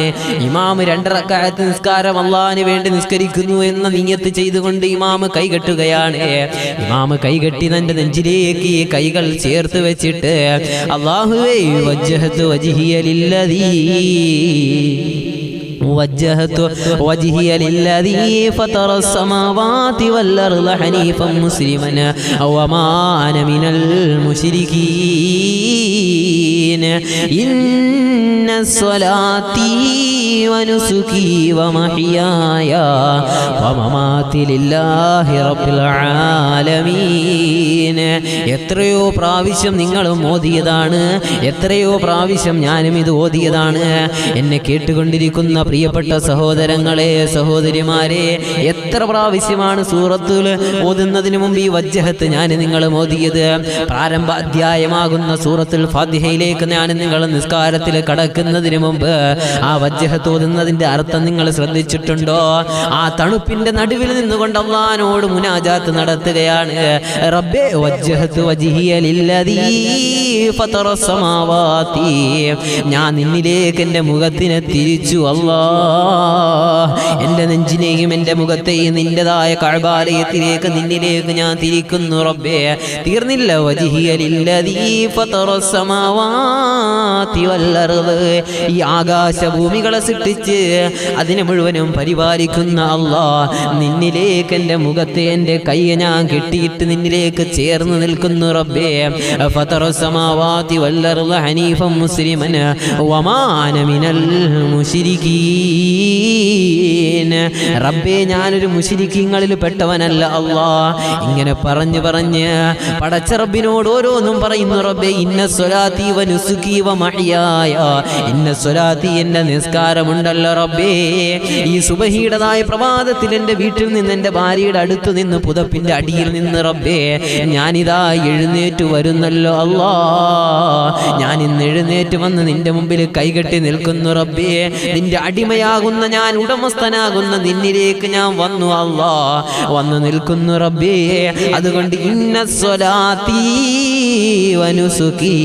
ഇമാമ് 2 റക്അത്ത് നിസ്കാരം അല്ലാഹുവിന് വേണ്ടി നിസ്കരിക്കുന്നു എന്ന നിയ്യത്ത് ചെയ്തുകൊണ്ട് ഇമാമ് കൈകെട്ടുകയാണ്. ഇമാമ് കൈകെട്ടി തന്റെ നെഞ്ചിലേക്ക് കൈകൾ ചേർത്ത് വെച്ചിട്ട് അല്ലാഹുവേ, വജ്ജഹതു വജ്ഹിയ ലില്ലദീ وجهت وجهي للذي فطر السماوات والأرض حنيفا مسلما وما أنا من المشركين إن صلاتي ونسكي ومحياي ومماتي لله رب العالمين. എത്രയോ പ്രാവശ്യം നിങ്ങളും ഓതിയതാണ്, എത്രയോ പ്രാവശ്യം ഞാനും ഇത് ഓതിയതാണ്. എന്നെ കേട്ടുകൊണ്ടിരിക്കുന്ന പ്രിയപ്പെട്ട സഹോദരങ്ങളെ, സഹോദരിമാരെ, എത്ര പ്രാവശ്യമാണ് സൂറത്തുകൾ ഓതുന്നതിന് മുമ്പ് ഈ വജ്ജഹത്ത് ഞാൻ നിങ്ങൾ ഓതിയത്? പ്രാരംഭ അധ്യായമാകുന്ന സൂറത്തുൽ ഫാത്തിഹയിലേക്ക് ഞാൻ നിങ്ങൾ നിസ്കാരത്തിൽ കടക്കുന്നതിന് മുമ്പ് ആ വജ്ജഹത്ത് ഓതുന്നതിന്റെ അർത്ഥം നിങ്ങൾ ശ്രദ്ധിച്ചിട്ടുണ്ടോ? ആ തണുപ്പിന്റെ നടുവിൽ നിന്നുകൊണ്ട് അല്ലാഹുവിനോട് മുനാജാത്ത് നടത്തുകയാണ്. റബ്ബേ, വജ്ജഹത്തു വജ്ഹിയ ലില്ലദീ ഫതറ സമാവാതി, ഞാൻ നിന്നിലേക്ക് എൻ്റെ മുഖത്തിനെ തിരിച്ചു അല്ലാഹ്. എൻ്റെ നെഞ്ചിനെയും എൻ്റെ മുഖത്തെയും നിന്റേതായ കഅബാലയത്തിലേക്ക്, നിന്നിലേക്ക് ഞാൻ തിരിക്കുന്നു റബ്ബേ. തീർന്നില്ല, വജ്ഹിയ ലില്ലദീ ഫതറ സമാവാതി സമാവാതി വൽ അർദ്, ഈ ആകാശഭൂമികളെ സൃഷ്ടിച്ച് അതിനെ മുഴുവനും പരിപാലിക്കുന്ന അല്ലാഹ്, നിന്നിലേക്ക് എൻ്റെ മുഖത്തെ എൻ്റെ കയ്യെ ഞാൻ കെട്ടിയിട്ട് നിന്നിലേക്ക് ചേർന്ന് നിൽക്കുന്നു റബ്ബേ. ഫതറ സമാവാതി വൽ അർദ് ഹനീഫൻ മുസ്ലിമൻ വമാ അന മിനൽ മുശ്രികീൻ. റബ്ബേ, ഞാനൊരു മുശ്രിക്കീങ്ങളിൽ പെട്ടവനല്ല അല്ലാഹ്. ഇങ്ങനെ പറഞ്ഞു പടച്ച റബ്ബിനോട് ഓരോന്നും പറയുന്നു. റബ്ബേ, ഇന്ന സ്വലാത്തി വ നുസുകി വ മഹ്യായ, ഇന്ന സ്വലാത്തി, എൻ്റെ നിസ്കാരമുണ്ടല്ലോ റബ്ബേ, ഈ സുബഹിയുടേതായ പ്രഭാതത്തിൽ എൻ്റെ വീട്ടിൽ നിന്ന് എൻ്റെ ഭാര്യയുടെ അടുത്ത് നിന്ന് പുതപ്പിൻ്റെ അടിയിൽ നിന്ന് റബ്ബേ ഞാനിതാ എഴുന്നേറ്റ് വരുന്നല്ലോ അല്ലാഹ്. ഞാൻ ഇന്ന് എഴുന്നേറ്റ് വന്ന് നിന്റെ മുമ്പിൽ കൈകെട്ടി നിൽക്കുന്നു റബ്ബേ. നിന്റെ അടിമയാകുന്ന ഞാൻ, ഉടമസ്ഥനാകുന്ന നിന്നിലേക്ക് ഞാൻ വന്നു അല്ലാഹ്, വന്നു നിൽക്കുന്നു റബ്ബേ. അതുകൊണ്ട് ഇന്ന സ്വലാത്തി വ നുസുകി,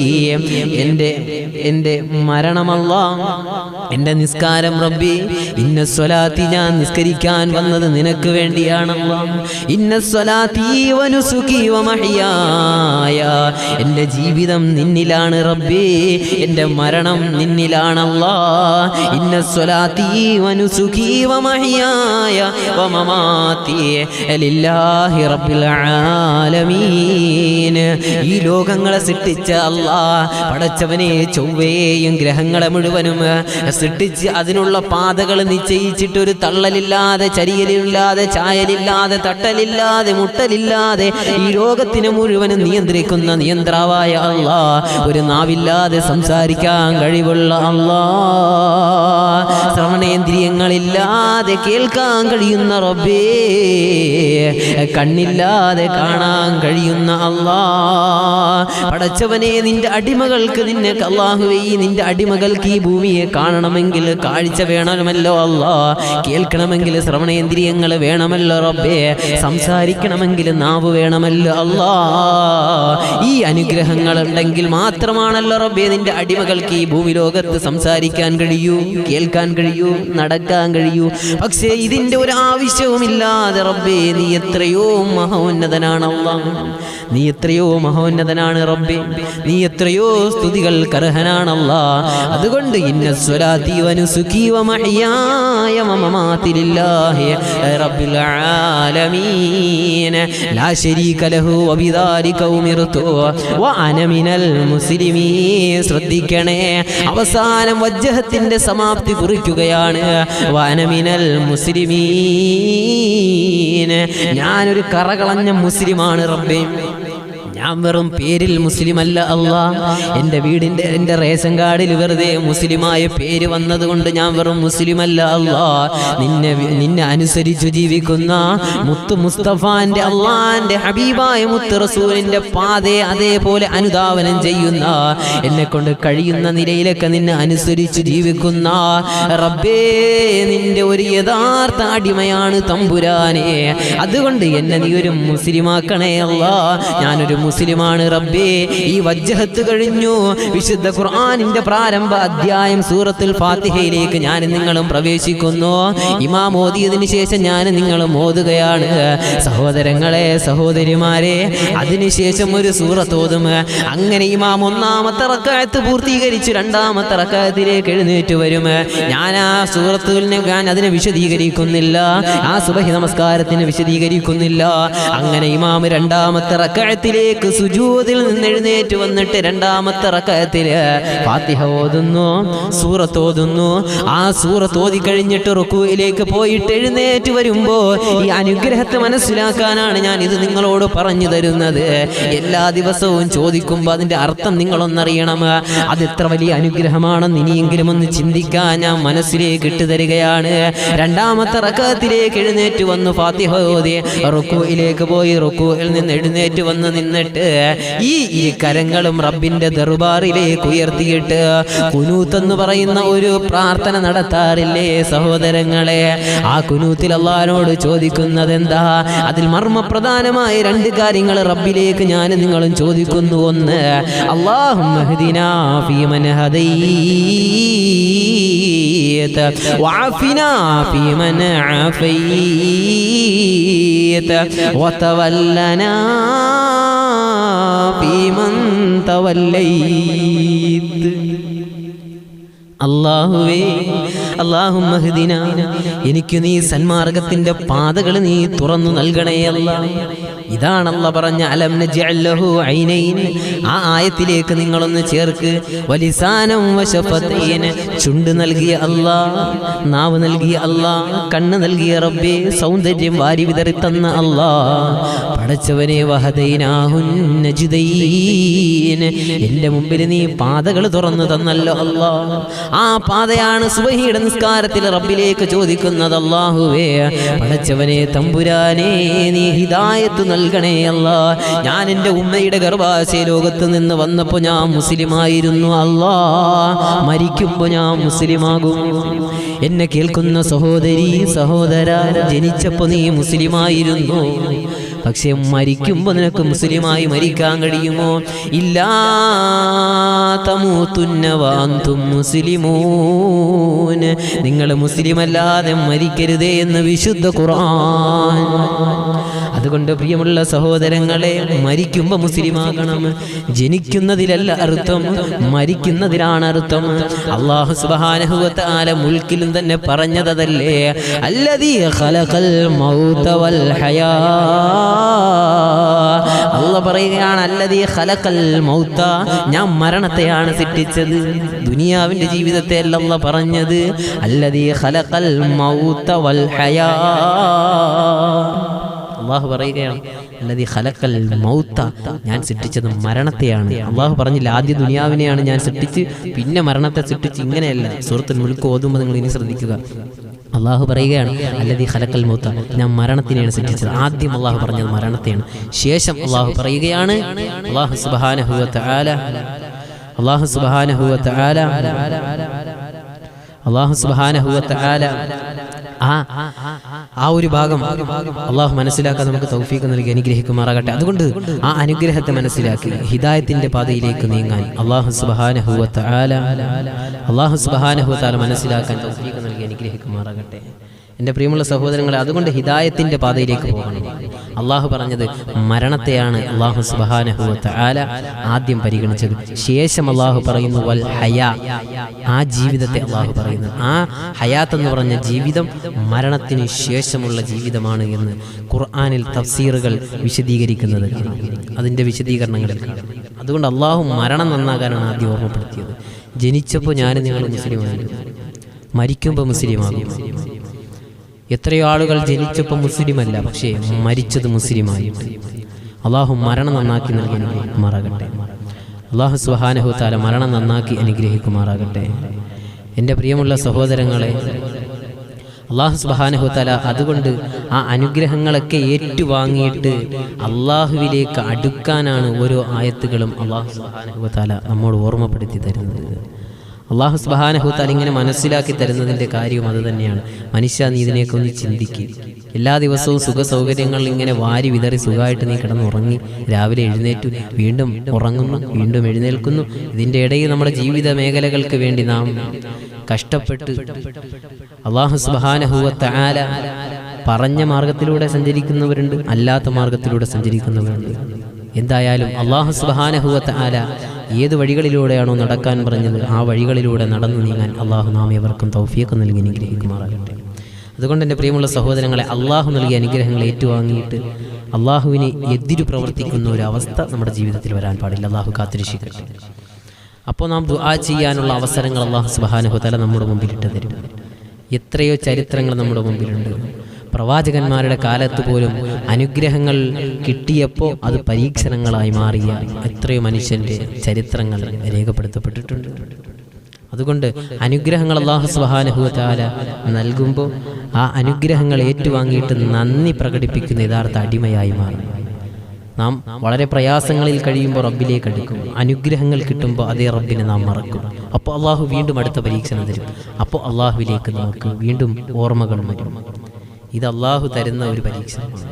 എൻ്റെ മരണമല്ല, എൻ്റെ നിസ്കാരം റബ്ബേ. ഇന്ന സ്വലാത്തി, ഞാൻ നിസ്കരിക്കാൻ വന്നത് നിനക്ക് വേണ്ടിയാണല്ലോ. ഇന്ന സ്വലാത്തി വ നുസുകി വ മഹ്യായ, എൻ്റെ ജീവിതം നിന്നിലാണ് റബ്ബേ, എൻ്റെ മരണം നിന്നിലാണല്ലോ. ഇന്ന സ്വലാത്തി വ നുസുകി വ മഹ്യായ വ മമാതി ലില്ലാഹി റബ്ബിൽ ആലമീൻ. ഈ ലോകങ്ങളെ സൃഷ്ടിച്ച അല്ലാഹ്, പടച്ചവനെ ചൊവ്വയെയും ഗ്രഹങ്ങളെ മുഴുവനും സൃഷ്ടിച്ച് അതിനുള്ള പാതകൾ നിശ്ചയിച്ചിട്ട് ഒരു തള്ളലില്ലാതെ, ചരിയലില്ലാതെ, ചായലില്ലാതെ, തട്ടലില്ലാതെ, മുട്ടലില്ലാതെ ഈ ലോകത്തിനെ മുഴുവനും നിയന്ത്രിക്കുന്ന നിയന്ത്രാവായ അല്ലാഹ്, ഒരു നാവില്ലാതെ സംസാരിക്കാൻ കഴിവുള്ള അല്ലാഹ്, ശ്രവണേന്ദ്രിയങ്ങളില്ലാതെ കേൾക്കാൻ കഴിയുന്ന റബ്ബേ, കണ്ണില്ലാതെ കാണാൻ കഴിയുന്ന അല്ലാഹ്, പടച്ചവനെ നിന്റെ അടിമകൾക്ക്, നിന്നെ അല്ലാഹുവേ, നിന്റെ അടിമകൾക്ക് ഈ ഭൂമിയെ കാണണമെങ്കിൽ കാഴ്ച വേണമല്ലോ അല്ലാഹ്, കേൾക്കണമെങ്കിൽ ശ്രവണേന്ദ്രിയങ്ങൾ വേണമല്ലോ റബ്ബേ, സംസാരിക്കണമെങ്കിൽ നാവ് വേണമല്ലോ അല്ലാഹ്. ഈ അനുഗ്രഹങ്ങൾ ഉണ്ടെങ്കിൽ മാത്രമാണല്ലോ റബ്ബേ നിന്റെ അടിമകൾക്ക് ഈ ഭൂമി ലോകത്ത് സംസാരിക്കാൻ കഴിയൂ, കേൾക്കാൻ കഴിയൂ, നടക്കാൻ കഴിയൂ. പക്ഷേ ഇതിന്റെ ഒരു ആവശ്യവുമില്ലാതെ റബ്ബേ നീ എത്രയോ മഹോന്നതനാണ് അല്ലാഹ്, നീ എത്രയോ മഹോന്നതനാണ് റബ്ബേ, നീ എത്രയോ സ്തുതികൾക്ക് അർഹനാണ് അല്ലാഹ്. അതുകൊണ്ട് ഇന്ന സ്വലാത്തി വ നുസുകി വ മഹ്യായ വ മമാതി ലില്ലാഹി റബ്ബിൽ ആലമീൻ ലാ ശരീക ലഹു വ ബിദാലിക ഉമിർതു വ അന മിനൽ മുസ്ലിമീൻ. ശ്രദ്ധിക്കണേ, അവസാനം വജ്ഹത്തിന്റെ സമാപ്തി കുറിക്കുകയാണ്. വ അന മിനൽ മുസ്ലിമീൻ, ഞാനൊരു കറകളഞ്ഞ മുസ്ലിമാണ് റബ്ബേ. ഞാൻ വെറും പേരിൽ മുസ്ലിം അല്ല അല്ലാഹ്. എൻ്റെ വീടിൻ്റെ, എൻ്റെ റേഷൻ കാർഡിൽ വെറുതെ മുസ്ലിമായ പേര് വന്നതുകൊണ്ട് ഞാൻ വെറും മുസ്ലിം അല്ല അല്ലാഹ്. നിന്നെ അനുസരിച്ചു ജീവിക്കുന്ന മുത്ത് മുസ്തഫാന്റെ, അള്ളാന്റെ ഹബീബായ മുത്ത് റസൂലിന്റെ പാതയെ അതേപോലെ അനുധാവനം ചെയ്യുന്ന, എന്നെ കൊണ്ട് കഴിയുന്ന നിലയിലൊക്കെ നിന്നെ അനുസരിച്ച് ജീവിക്കുന്ന റബ്ബേ, നിന്റെ ഒരു യഥാർത്ഥ അടിമയാണ് തമ്പുരാനെ. അതുകൊണ്ട് എന്നെ നീ ഒരു മുസ്ലിമാക്കണേ അല്ലാഹ്. ഞാനൊരു മുസ്ലിമാണ് റബ്ബേ. ഈ വജ്ഹത്ത് കഴിഞ്ഞു. വിശുദ്ധ ഖുർആനിന്റെ പ്രാരംഭ അധ്യായം സൂറത്തുൽ ഫാത്തിഹയിലേക്ക് ഞാൻ നിങ്ങളും പ്രവേശിക്കുന്നു. ഇമാം ഓതിയതിനു ശേഷം ഞാൻ നിങ്ങളും ഓതുകയാണ്. സഹോദരങ്ങളെ, സഹോദരിമാരെ, അതിനുശേഷം ഒരു സൂറത്ത് ഓതും. അങ്ങനെ ഇമാം ഒന്നാമത്തെ റക്അത്ത് പൂർത്തീകരിച്ച് രണ്ടാമത്തെ റക്അത്തിലേക്ക് എഴുന്നേറ്റ് വരും. ഞാൻ ആ സൂറത്തുവിനെ അതിനെ വിശദീകരിക്കുന്നില്ല, ആ സുബഹി നമസ്കാരത്തിന് വിശദീകരിക്കുന്നില്ല. അങ്ങനെ ഇമാം രണ്ടാമത്തെ റക്അത്തിലേക്ക് സുജൂദിൽ നിന്ന് എഴുന്നേറ്റ് വന്നിട്ട് രണ്ടാമത്തെ റക്അത്തിൽ ഫാത്തിഹ ഓതുന്നു, സൂറത്ത് ഓതുന്നു. ആ സൂറത്ത് ഓതി കഴിഞ്ഞിട്ട് റുക്കൂയിലേക്ക് പോയിട്ട് എഴുന്നേറ്റ് വരുമ്പോ ഈ അനുഗ്രഹത്തെ മനസ്സിലാക്കാനാണ് ഞാൻ ഇത് നിങ്ങളോട് പറഞ്ഞു തരുന്നത്. എല്ലാ ദിവസവും ചോദിക്കുമ്പോൾ അതിന്റെ അർത്ഥം നിങ്ങളൊന്നറിയണം. അത് എത്ര വലിയ അനുഗ്രഹമാണെന്ന് ഇനിയെങ്കിലും ഒന്ന് ചിന്തിക്കാൻ ഞാൻ മനസ്സിലേക്ക് ഇട്ടു തരികയാണ്. രണ്ടാമത്തെ റക്അത്തിലേക്ക് എഴുന്നേറ്റ് വന്നു ഫാത്തിഹ ഓതി റുക്കൂയിലേക്ക് പോയി റുക്കൂയിൽ നിന്ന് എഴുന്നേറ്റ് വന്ന് നിന്നിട്ട് ഈ കരങ്ങളും റബ്ബിന്റെ ദർബാറിലേക്ക് ഉയർത്തിയിട്ട് കുനൂത്ത് എന്ന് പറയുന്ന ഒരു പ്രാർത്ഥന നടത്താറില്ലേ സഹോദരങ്ങളെ? ആ കുനൂത്തിൽ അല്ലാഹുവോട് ചോദിക്കുന്നത് എന്താ? അതിൽ മർമ്മപ്രധാനമായ രണ്ട് കാര്യങ്ങൾ റബ്ബിലേക്ക് ഞാൻ നിങ്ങളും ചോദിക്കുന്നു. ഒന്ന്, അല്ലാഹുമ്മ ഹ്ദിനാ ഫീമൻ ഹദൈത വഅഫിനാ ഫീമൻ അഫൈത വതവല്ലനാ ഫീമൻ തവല്ലൈത്. അല്ലാഹുവേ, അല്ലാഹുമ്മ ഹ്ദിനാ, എനിക്ക് നീ സന്മാർഗത്തിന്റെ പാതകൾ നീ തുറന്നു നൽകണേ അല്ലാഹ്. ഇതാണ് അല്ലാഹ് പറഞ്ഞ അലം നജ്അൽ ലഹു ഐനൈൻ. ആ ആയത്തിലേക്ക് നിങ്ങളൊന്ന് ചേർക്ക്. വലിസാനം വശഫതൈൻ, ചുണ്ട് നൽകിയ അല്ലാഹ്, നാവ് നൽകിയ അല്ലാഹ്, കണ്ണ് നൽകിയ റബ്ബേ, സൗന്ദര്യം വാരി വിതറി തന്ന അല്ലാഹ്, പടച്ചവനെ വഹദൈനാഹുൻ നജ്ദൈൻ, എൻ്റെ മുമ്പിൽ നീ പാതകൾ തുറന്നു തന്നല്ലോ അല്ലാഹ്. ആ പാതയാണ് സുബഹിയുടെ നിസ്കാരത്തിൽ റബ്ബിലേക്ക് ചോദിക്കുന്നത്. അല്ലാഹുവേ, പടച്ചവനെ തമ്പുരാനെ, നീ ഹിദായത്ത് നൽകണേ അല്ലാഹ്. ഞാൻ എൻ്റെ ഉമ്മയുടെ ഗർഭാശയ ലോകത്ത് നിന്ന് വന്നപ്പോൾ ഞാൻ മുസ്ലിമായിരുന്നു അല്ലാഹ്. മരിക്കുമ്പോൾ ഞാൻ മുസ്ലിമാകും. എന്നെ കേൾക്കുന്ന സഹോദരി സഹോദര, ജനിച്ചപ്പോൾ നീ മുസ്ലിമായിരുന്നു, പക്ഷെ മരിക്കുമ്പോൾ നിനക്ക് മുസ്ലിമായി മരിക്കാൻ കഴിയുമോ? ഇല്ലാ തമൂതുന്ന വഅൻതും മുസ്ലിമൂൻ, നിങ്ങൾ മുസ്ലിമല്ലാതെ മരിക്കരുതേ എന്ന് വിശുദ്ധ ഖുർആൻ. അതുകൊണ്ട് പ്രിയമുള്ള സഹോദരങ്ങളെ, മരിക്കുമ്പോൾ മുസ്ലിമാകണം. ജനിക്കുന്നതിലല്ല അർത്ഥം, മരിക്കുന്നതിലാണ് അർത്ഥം. അല്ലാഹു സുബ്ഹാനഹു വ തആല മുൽക്കിലും തന്നെ പറഞ്ഞതല്ലേ, അല്ലദീ ഖലഖൽ മൗത വൽ ഹയാ. അല്ലാഹ് പറയുകയാണ്, അല്ലദീ ഖലഖൽ മൗത, ഞാൻ മരണത്തെയാണ് സൃഷ്ടിച്ചത്, ദുനിയാവിന്റെ ജീവിതത്തെ അല്ല അല്ലാഹ് പറഞ്ഞത്. അല്ലദീ ഖലഖൽ മൗത വൽ ഹയാ. അല്ലാഹു പറയുകയാണ്, അല്ലദീ ഖലഖൽ മൗത, ഞാൻ സൃഷ്ടിച്ചത് മരണത്തെയാണ്. അല്ലാഹു പറഞ്ഞില്ല ആദ്യം ദുനിയാവിനെയാണ് ഞാൻ സൃഷ്ടിച്ച് പിന്നെ മരണത്തെ സൃഷ്ടിച്ച്. ഇങ്ങനെയല്ല. സൂറത്തുൽ മുൽക്ക് ഓതുമ്പോൾ നിങ്ങൾ ഇനി ശ്രദ്ധിക്കുക. അല്ലാഹു പറയുകയാണ്, അല്ലദീ ഖലഖൽ മൗത, ഞാൻ മരണത്തിനെയാണ് സൃഷ്ടിച്ചത്. ആദ്യം അല്ലാഹു പറഞ്ഞത് മരണത്തെയാണ്. ശേഷം അല്ലാഹു പറയുകയാണ്, അല്ലാഹു സുബ്ഹാനഹു വ തആല ആ ഒരു ഭാഗം അള്ളാഹു മനസ്സിലാക്കാൻ നമുക്ക് തൗഫീഖ് നൽകി അനുഗ്രഹിക്കുമാറാകട്ടെ. അതുകൊണ്ട് ആ അനുഗ്രഹത്തെ മനസ്സിലാക്കി ഹിദായത്തിന്റെ പാതയിലേക്ക് നീങ്ങാൻ അള്ളാഹു സുബ്ഹാനഹു വ തആല മനസ്സിലാക്കാൻ തൗഫീഖ് നൽകി അനുഗ്രഹിക്കുമാറാകട്ടെ. എൻ്റെ പ്രിയമുള്ള സഹോദരങ്ങളെ, അതുകൊണ്ട് ഹിദായത്തിന്റെ പാതയിലേക്ക് പോകണം. അള്ളാഹു പറഞ്ഞത് മരണത്തെയാണ് അള്ളാഹു സുബ്ഹാനഹു വ തആല ആദ്യം പരിഗണിച്ചത്. ശേഷം അള്ളാഹു പറയുന്നു വൽ ഹയാ, ആ ജീവിതത്തെ അള്ളാഹു പറയുന്നു. ആ ഹയാത്ത് എന്ന് പറഞ്ഞ ജീവിതം മരണത്തിന് ശേഷമുള്ള ജീവിതമാണ് എന്ന് ഖുർആനിൽ തഫ്സീറുകൾ വിശദീകരിക്കുന്നത്, അതിൻ്റെ വിശദീകരണങ്ങളിൽ കാണാം. അതുകൊണ്ട് അള്ളാഹു മരണം നന്നാകാനാണ് ആദ്യം ഓർമ്മപ്പെടുത്തിയത്. ജനിച്ചപ്പോൾ ഞാനും നിങ്ങൾ മുസ്ലിമായിരുന്നു, മരിക്കുമ്പോൾ മുസ്ലിമാകും. എത്രയോ ആളുകൾ ജനിച്ചപ്പോൾ മുസ്ലിമല്ല, പക്ഷേ മരിച്ചത് മുസ്ലിമായിട്ട്. അള്ളാഹു മരണം നന്നാക്കി നൽകി അനുഗ്രഹിക്കുമാറാകട്ടെ. അള്ളാഹു സുബ്ഹാനഹു തആല മരണം നന്നാക്കി അനുഗ്രഹിക്കുമാറാകട്ടെ. എൻ്റെ പ്രിയമുള്ള സഹോദരങ്ങളെ, അള്ളാഹു സുബ്ഹാനഹു തആല അതുകൊണ്ട് ആ അനുഗ്രഹങ്ങളൊക്കെ ഏറ്റുവാങ്ങിയിട്ട് അള്ളാഹുവിലേക്ക് അടുക്കാനാണ് ഓരോ ആയത്തുകളും അള്ളാഹു സുബ്ഹാനഹു തആല നമ്മോട് ഓർമ്മപ്പെടുത്തി തരുന്നത്. അള്ളാഹു സുബ്ഹാനഹു തആല ഇങ്ങനെ മനസ്സിലാക്കി തരുന്നതിൻ്റെ കാര്യവും അത് തന്നെയാണ്. മനുഷ്യ, നീ ഇതിനെയൊക്കെ ഒന്ന് ചിന്തിക്കുക. എല്ലാ ദിവസവും സുഖ സൗകര്യങ്ങളിൽ ഇങ്ങനെ വാരി വിതറി സുഖമായിട്ട് നീ കിടന്നുറങ്ങി, രാവിലെ എഴുന്നേറ്റു, വീണ്ടും ഉറങ്ങുന്നു, വീണ്ടും എഴുന്നേൽക്കുന്നു. ഇതിൻ്റെ ഇടയിൽ നമ്മുടെ ജീവിത മേഖലകൾക്ക് വേണ്ടി നാം കഷ്ടപ്പെട്ട് അള്ളാഹു സുബ്ഹാനഹു വ തആല പറഞ്ഞ മാർഗത്തിലൂടെ സഞ്ചരിക്കുന്നവരുണ്ട്, അല്ലാത്ത മാർഗത്തിലൂടെ സഞ്ചരിക്കുന്നവരുണ്ട്. എന്തായാലും അള്ളാഹു സുബ്ഹാനഹു വ തആല ഏത് വഴികളിലൂടെയാണോ നടക്കാൻ പറഞ്ഞത് ആ വഴികളിലൂടെ നടന്നു നീങ്ങാൻ അള്ളാഹു നാം ഏവർക്കും തൗഫീഖ് നൽകി അനുഗ്രഹിക്കുമാറാകട്ടെ. അതുകൊണ്ട് എൻ്റെ പ്രിയമുള്ള സഹോദരങ്ങളെ, അള്ളാഹു നൽകിയ അനുഗ്രഹങ്ങൾ ഏറ്റുവാങ്ങിയിട്ട് അള്ളാഹുവിനെ എതിരു പ്രവർത്തിക്കുന്ന ഒരു അവസ്ഥ നമ്മുടെ ജീവിതത്തിൽ വരാൻ പാടില്ല. അള്ളാഹു കാത്തിരക്ഷിക്കട്ടെ. അപ്പോൾ നാം ദുആ ചെയ്യാനുള്ള അവസരങ്ങൾ അള്ളാഹു സുബ്ഹാനഹു തആല നമ്മുടെ മുമ്പിലിട്ട് തരും. എത്രയോ ചരിത്രങ്ങൾ നമ്മുടെ മുമ്പിലുണ്ട്. പ്രവാചകന്മാരുടെ കാലത്ത് പോലും അനുഗ്രഹങ്ങൾ കിട്ടിയപ്പോൾ അത് പരീക്ഷണങ്ങളായി മാറിയ എത്രയോ മനുഷ്യൻ്റെ ചരിത്രങ്ങൾ രേഖപ്പെടുത്തപ്പെട്ടിട്ടുണ്ട്. അതുകൊണ്ട് അനുഗ്രഹങ്ങൾ അല്ലാഹു സുബ്ഹാനഹു വ തആല നൽകുമ്പോൾ ആ അനുഗ്രഹങ്ങൾ ഏറ്റുവാങ്ങിയിട്ട് നന്ദി പ്രകടിപ്പിക്കുന്ന യഥാർത്ഥ അടിമയായി മാറും. നാം വളരെ പ്രയാസങ്ങളിൽ കഴിയുമ്പോൾ റബ്ബിലേക്ക് അടുക്കും. അനുഗ്രഹങ്ങൾ കിട്ടുമ്പോൾ അതേ റബ്ബിനെ നാം മറക്കും. അപ്പോൾ അള്ളാഹു വീണ്ടും അടുത്ത പരീക്ഷണം തരും. അപ്പോൾ അള്ളാഹുവിലേക്ക് നമുക്ക് വീണ്ടും ഓർമ്മകൾ വരും. ഇത് അള്ളാഹു തരുന്ന ഒരു പരീക്ഷണമാണ്.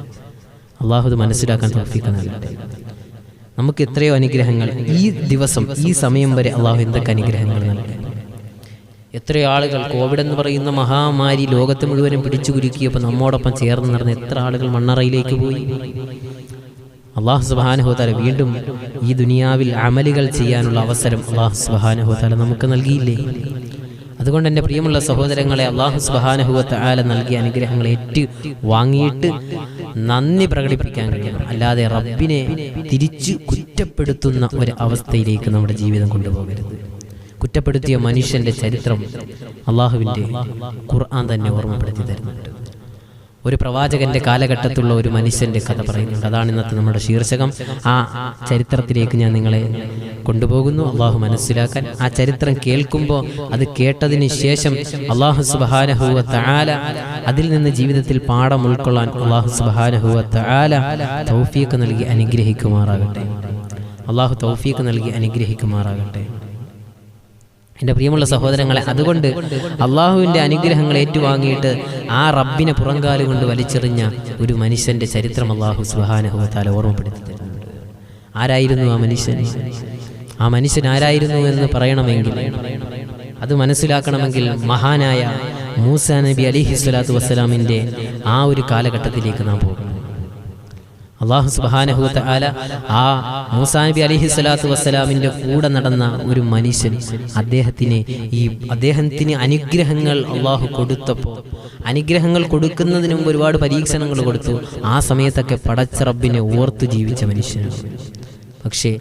അള്ളാഹു ഇത് മനസ്സിലാക്കാൻ തൗഫീഖ് നൽകട്ടെ. നമുക്ക് എത്രയോ അനുഗ്രഹങ്ങൾ ഈ ദിവസം ഈ സമയം വരെ അള്ളാഹു എന്തൊക്കെ അനുഗ്രഹങ്ങൾ നൽകി. എത്രയോ ആളുകൾ കോവിഡ് എന്ന് പറയുന്ന മഹാമാരി ലോകത്തെ മുഴുവനും പിടിച്ചു കുലുക്കിയപ്പോൾ നമ്മോടൊപ്പം ചേർന്ന് നടന്ന എത്ര ആളുകൾ മണ്ണറയിലേക്ക് പോയി. അല്ലാഹു സുബ്ഹാനഹു വ തആല വീണ്ടും ഈ ദുനിയാവിൽ അമലുകൾ ചെയ്യാനുള്ള അവസരം അല്ലാഹു സുബ്ഹാനഹു വ തആല നമുക്ക് നൽകിയില്ലേ? അതുകൊണ്ട് എൻ്റെ പ്രിയമുള്ള സഹോദരങ്ങളെ, അല്ലാഹു സുബ്ഹാനഹു വ തആല നൽകിയ അനുഗ്രഹങ്ങൾ വാങ്ങിയിട്ട് നന്ദി പ്രകടിപ്പിക്കാൻ കഴിയണം. അല്ലാതെ റബ്ബിനെ തിരിച്ച് കുറ്റപ്പെടുത്തുന്ന ഒരു അവസ്ഥയിലേക്ക് നമ്മുടെ ജീവിതം കൊണ്ടുപോകരുത്. കുറ്റപ്പെടുത്തിയ മനുഷ്യന്റെ ചരിത്രം അള്ളാഹുവിൻ്റെ ഖുർആൻ തന്നെ ഓർമ്മപ്പെടുത്തി തരുന്നുണ്ട്. ഒരു പ്രവാചകന്റെ കാലഘട്ടത്തിലുള്ള ഒരു മനുഷ്യന്റെ കഥ പറയുന്നുണ്ട്. അതാണ് ഇന്നത്തെ നമ്മുടെ ശീർഷകം. ആ ചരിത്രത്തിലേക്ക് ഞാൻ നിങ്ങളെ കൊണ്ടുപോകുന്നു, അള്ളാഹു മനസ്സിലാക്കാൻ. ആ ചരിത്രം കേൾക്കുമ്പോൾ, അത് കേട്ടതിന് ശേഷം അള്ളാഹു സുബ്ഹാനഹു വ തആല അതിൽ നിന്ന് ജീവിതത്തിൽ പാഠം ഉൾക്കൊള്ളാൻ അള്ളാഹു സുബ്ഹാനഹു വ തആല തൗഫീഖ് നൽകി അനുഗ്രഹിക്കുമാറാകട്ടെ. അള്ളാഹു തൗഫീഖ് നൽകി അനുഗ്രഹിക്കുമാറാകട്ടെ. എൻ്റെ പ്രിയമുള്ള സഹോദരങ്ങളെ, അതുകൊണ്ട് അള്ളാഹുവിൻ്റെ അനുഗ്രഹങ്ങൾ ഏറ്റുവാങ്ങിയിട്ട് ആ റബ്ബിനെ പുറങ്കാല് കൊണ്ട് വലിച്ചെറിഞ്ഞ ഒരു മനുഷ്യന്റെ ചരിത്രം അള്ളാഹു സുബ്ഹാനഹു വ തആല ഓർമ്മപ്പെടുത്തി തരുന്നുണ്ട്. ആരായിരുന്നു ആ മനുഷ്യൻ? ആ മനുഷ്യൻ ആരായിരുന്നു എന്ന് പറയണമെങ്കിൽ, അത് മനസ്സിലാക്കണമെങ്കിൽ മഹാനായ മൂസാ നബി അലൈഹിസ്സലാത്തു വസ്സലാമിൻ്റെ ആ ഒരു കാലഘട്ടത്തിലേക്ക് നാം പോകും. അല്ലാഹു സുബ്ഹാനഹു വ തആല ആ മൂസാ നബി അലൈഹിസ്സലാത്തു വസ്സലാമിൻ്റെ കൂടെ നടന്ന ഒരു മനുഷ്യൻ, അദ്ദേഹത്തിന് അനുഗ്രഹങ്ങൾ അള്ളാഹു കൊടുത്തപ്പോൾ, അനുഗ്രഹങ്ങൾ കൊടുക്കുന്നതിന് മുമ്പ് ഒരുപാട് പരീക്ഷണങ്ങൾ കൊടുത്തു. ആ സമയത്തൊക്കെ പടച്ച റബ്ബിനെ ഓർത്തു ജീവിച്ച മനുഷ്യനാണ്. പക്ഷേ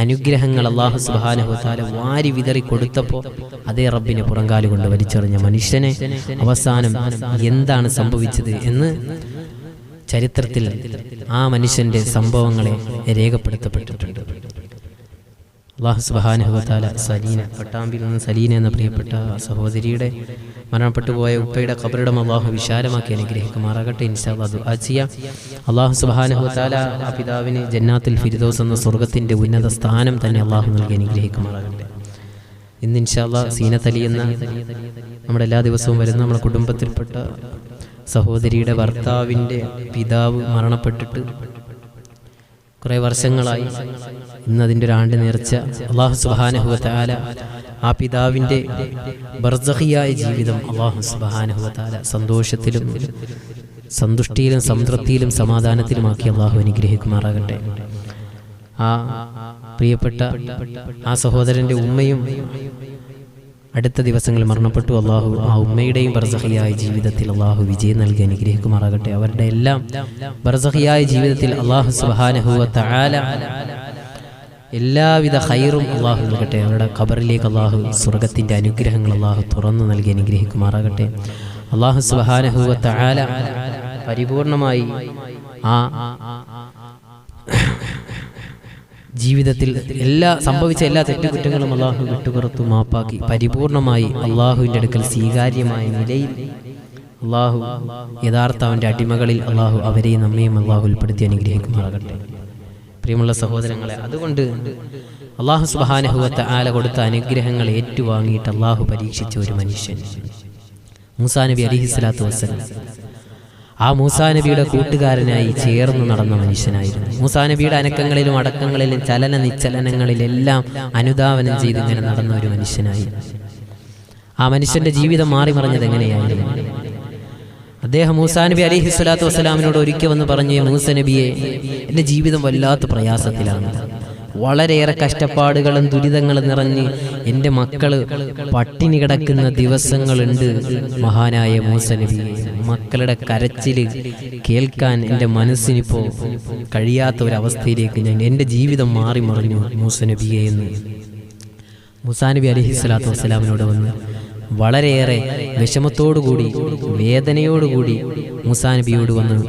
അനുഗ്രഹങ്ങൾ അല്ലാഹു സുബ്ഹാനഹു വ തആല വാരി വിതറി കൊടുത്തപ്പോൾ അതേ റബ്ബിനെ പുറങ്കാല് കൊണ്ട് വലിച്ചെറിഞ്ഞ മനുഷ്യനെ അവസാനം എന്താണ് സംഭവിച്ചത് എന്ന് ചരിത്രത്തിൽ ആ മനുഷ്യന്റെ സംഭവങ്ങളെ രേഖപ്പെടുത്തപ്പെട്ടിട്ടുണ്ട്. അല്ലാഹു സുബ്ഹാനഹു വ തആല സലീന, പട്ടാമ്പിൽ നിന്ന് സലീന എന്ന പ്രിയപ്പെട്ട സഹോദരിയുടെ മരണപ്പെട്ടു പോയ ഉപ്പയുടെ ഖബറിടം അല്ലാഹു വിശാലമാക്കി അനുഗ്രഹിക്കുമാറാകട്ടെ. ഇൻഷാ അല്ലാഹ് ദുആ ചെയ്യാം. അല്ലാഹു സുബ്ഹാനഹു വ തആല ആ പിതാവിന് ജന്നാത്തുൽ ഫിർദൗസ് എന്ന സ്വർഗ്ഗത്തിന്റെ ഉന്നത സ്ഥാനം തന്നെ അല്ലാഹു നൽകി അനുഗ്രഹിക്കുമാറാകട്ടെ. ഇന്ന് ഇൻഷാ അല്ലാഹ് സീനത്ത് അലി എന്ന നമ്മുടെ എല്ലാ ദിവസവും വരുന്ന നമ്മുടെ കുടുംബത്തിൽപ്പെട്ട സഹോദരിയുടെ ഭർത്താവിൻ്റെ പിതാവ് മരണപ്പെട്ടിട്ട് കുറേ വർഷങ്ങളായി. ഇന്നതിൻ്റെ ഒരു ആണ്ട് നേർച്ച. അല്ലാഹു സുബ്ഹാനഹു വ തആല ആ പിതാവിൻ്റെ ബർസഖിയായ ജീവിതം അല്ലാഹു സുബ്ഹാനഹു വ തആല സന്തോഷത്തിലും സന്തുഷ്ടിയിലും സംതൃപ്തിയിലും സമാധാനത്തിലുമാക്കി അല്ലാഹു അനുഗ്രഹിക്കുമാറാകട്ടെ. ആ പ്രിയപ്പെട്ട ആ സഹോദരൻ്റെ ഉമ്മയും അടുത്ത ദിവസങ്ങളിൽ മരണപ്പെട്ടു. അള്ളാഹു ആ ഉമ്മയുടെയും ബർസഖിയായ ജീവിതത്തിൽ അള്ളാഹു വിജയം നൽകി അനുഗ്രഹിക്കുമാറാകട്ടെ. അവരുടെ എല്ലാം ബർസഖിയായ ജീവിതത്തിൽ അള്ളാഹു സുബ്ഹാനഹു വ തആല എല്ലാവിധ ഖൈറും അള്ളാഹു നൽകട്ടെ. അവരുടെ ഖബറിലേക്ക് അള്ളാഹു സ്വർഗത്തിൻ്റെ അനുഗ്രഹങ്ങൾ അള്ളാഹു തുറന്നു നൽകി അനുഗ്രഹിക്കുമാറാകട്ടെ. അള്ളാഹു സുബ്ഹാനഹു വ തആല പരിപൂർണമായി ആ ജീവിതത്തിൽ സംഭവിച്ച എല്ലാ തെറ്റുകുറ്റങ്ങളും അള്ളാഹു വിട്ടുപുറത്തു മാപ്പാക്കി പരിപൂർണമായി അള്ളാഹുവിൻ്റെ അടുക്കൽ സ്വീകാര്യമായ നിലയിൽ അള്ളാഹു യഥാർത്ഥ അവൻ്റെ അടിമകളിൽ അള്ളാഹു അവരെയും നമ്മയും അള്ളാഹു ഉൾപ്പെടുത്തി അനുഗ്രഹിക്കുമാറാകട്ടെ. പ്രിയമുള്ള സഹോദരങ്ങളെ, അതുകൊണ്ട് അള്ളാഹു സുബ്ഹാനഹു വ തആല കൊടുത്ത അനുഗ്രഹങ്ങൾ ഏറ്റുവാങ്ങിയിട്ട് അള്ളാഹു പരീക്ഷിച്ച ഒരു മനുഷ്യൻ മൂസാ നബി അലൈഹിസ്സലാത്തു വസ്സലാം. ആ മൂസാ നബിയുടെ കൂട്ടുകാരനായി ചേർന്ന് നടന്ന മനുഷ്യനായിരുന്നു. മൂസാ നബിയുടെ അനക്കങ്ങളിലും അടക്കങ്ങളിലും ചലന നിശ്ചലനങ്ങളിലെല്ലാം അനുധാവനം ചെയ്ത് ഇങ്ങനെ നടന്ന ഒരു മനുഷ്യനായി. ആ മനുഷ്യന്റെ ജീവിതം മാറി മറിഞ്ഞത് എങ്ങനെയായിരുന്നു? അദ്ദേഹം മൂസാ നബി അലൈഹിസ്സലാത്തു വസ്സലാമിനോട് ഒരിക്കൽ വന്ന് പറഞ്ഞു, മൂസാ നബിയെ, എൻ്റെ ജീവിതം വല്ലാത്ത പ്രയാസത്തിലാണ്, വളരെയേറെ കഷ്ടപ്പാടുകളും ദുരിതങ്ങളും നിറഞ്ഞ് എൻ്റെ മക്കള് പട്ടിണി കിടക്കുന്ന ദിവസങ്ങളുണ്ട്. മഹാനായ മൂസാ നബി, മക്കളുടെ കരച്ചിൽ കേൾക്കാൻ എൻ്റെ മനസ്സിനിപ്പോൾ കഴിയാത്ത ഒരവസ്ഥയിലേക്ക് എൻ്റെ ജീവിതം മാറി മറിഞ്ഞു മൂസാ നബിയെ എന്ന് മൂസാ നബി അലൈഹിസ്സലാത്തു വസ്സലാമിനോട് വന്ന് വളരെയേറെ വിഷമത്തോടുകൂടി വേദനയോടുകൂടി മൂസാ നബിയോട് വന്ന്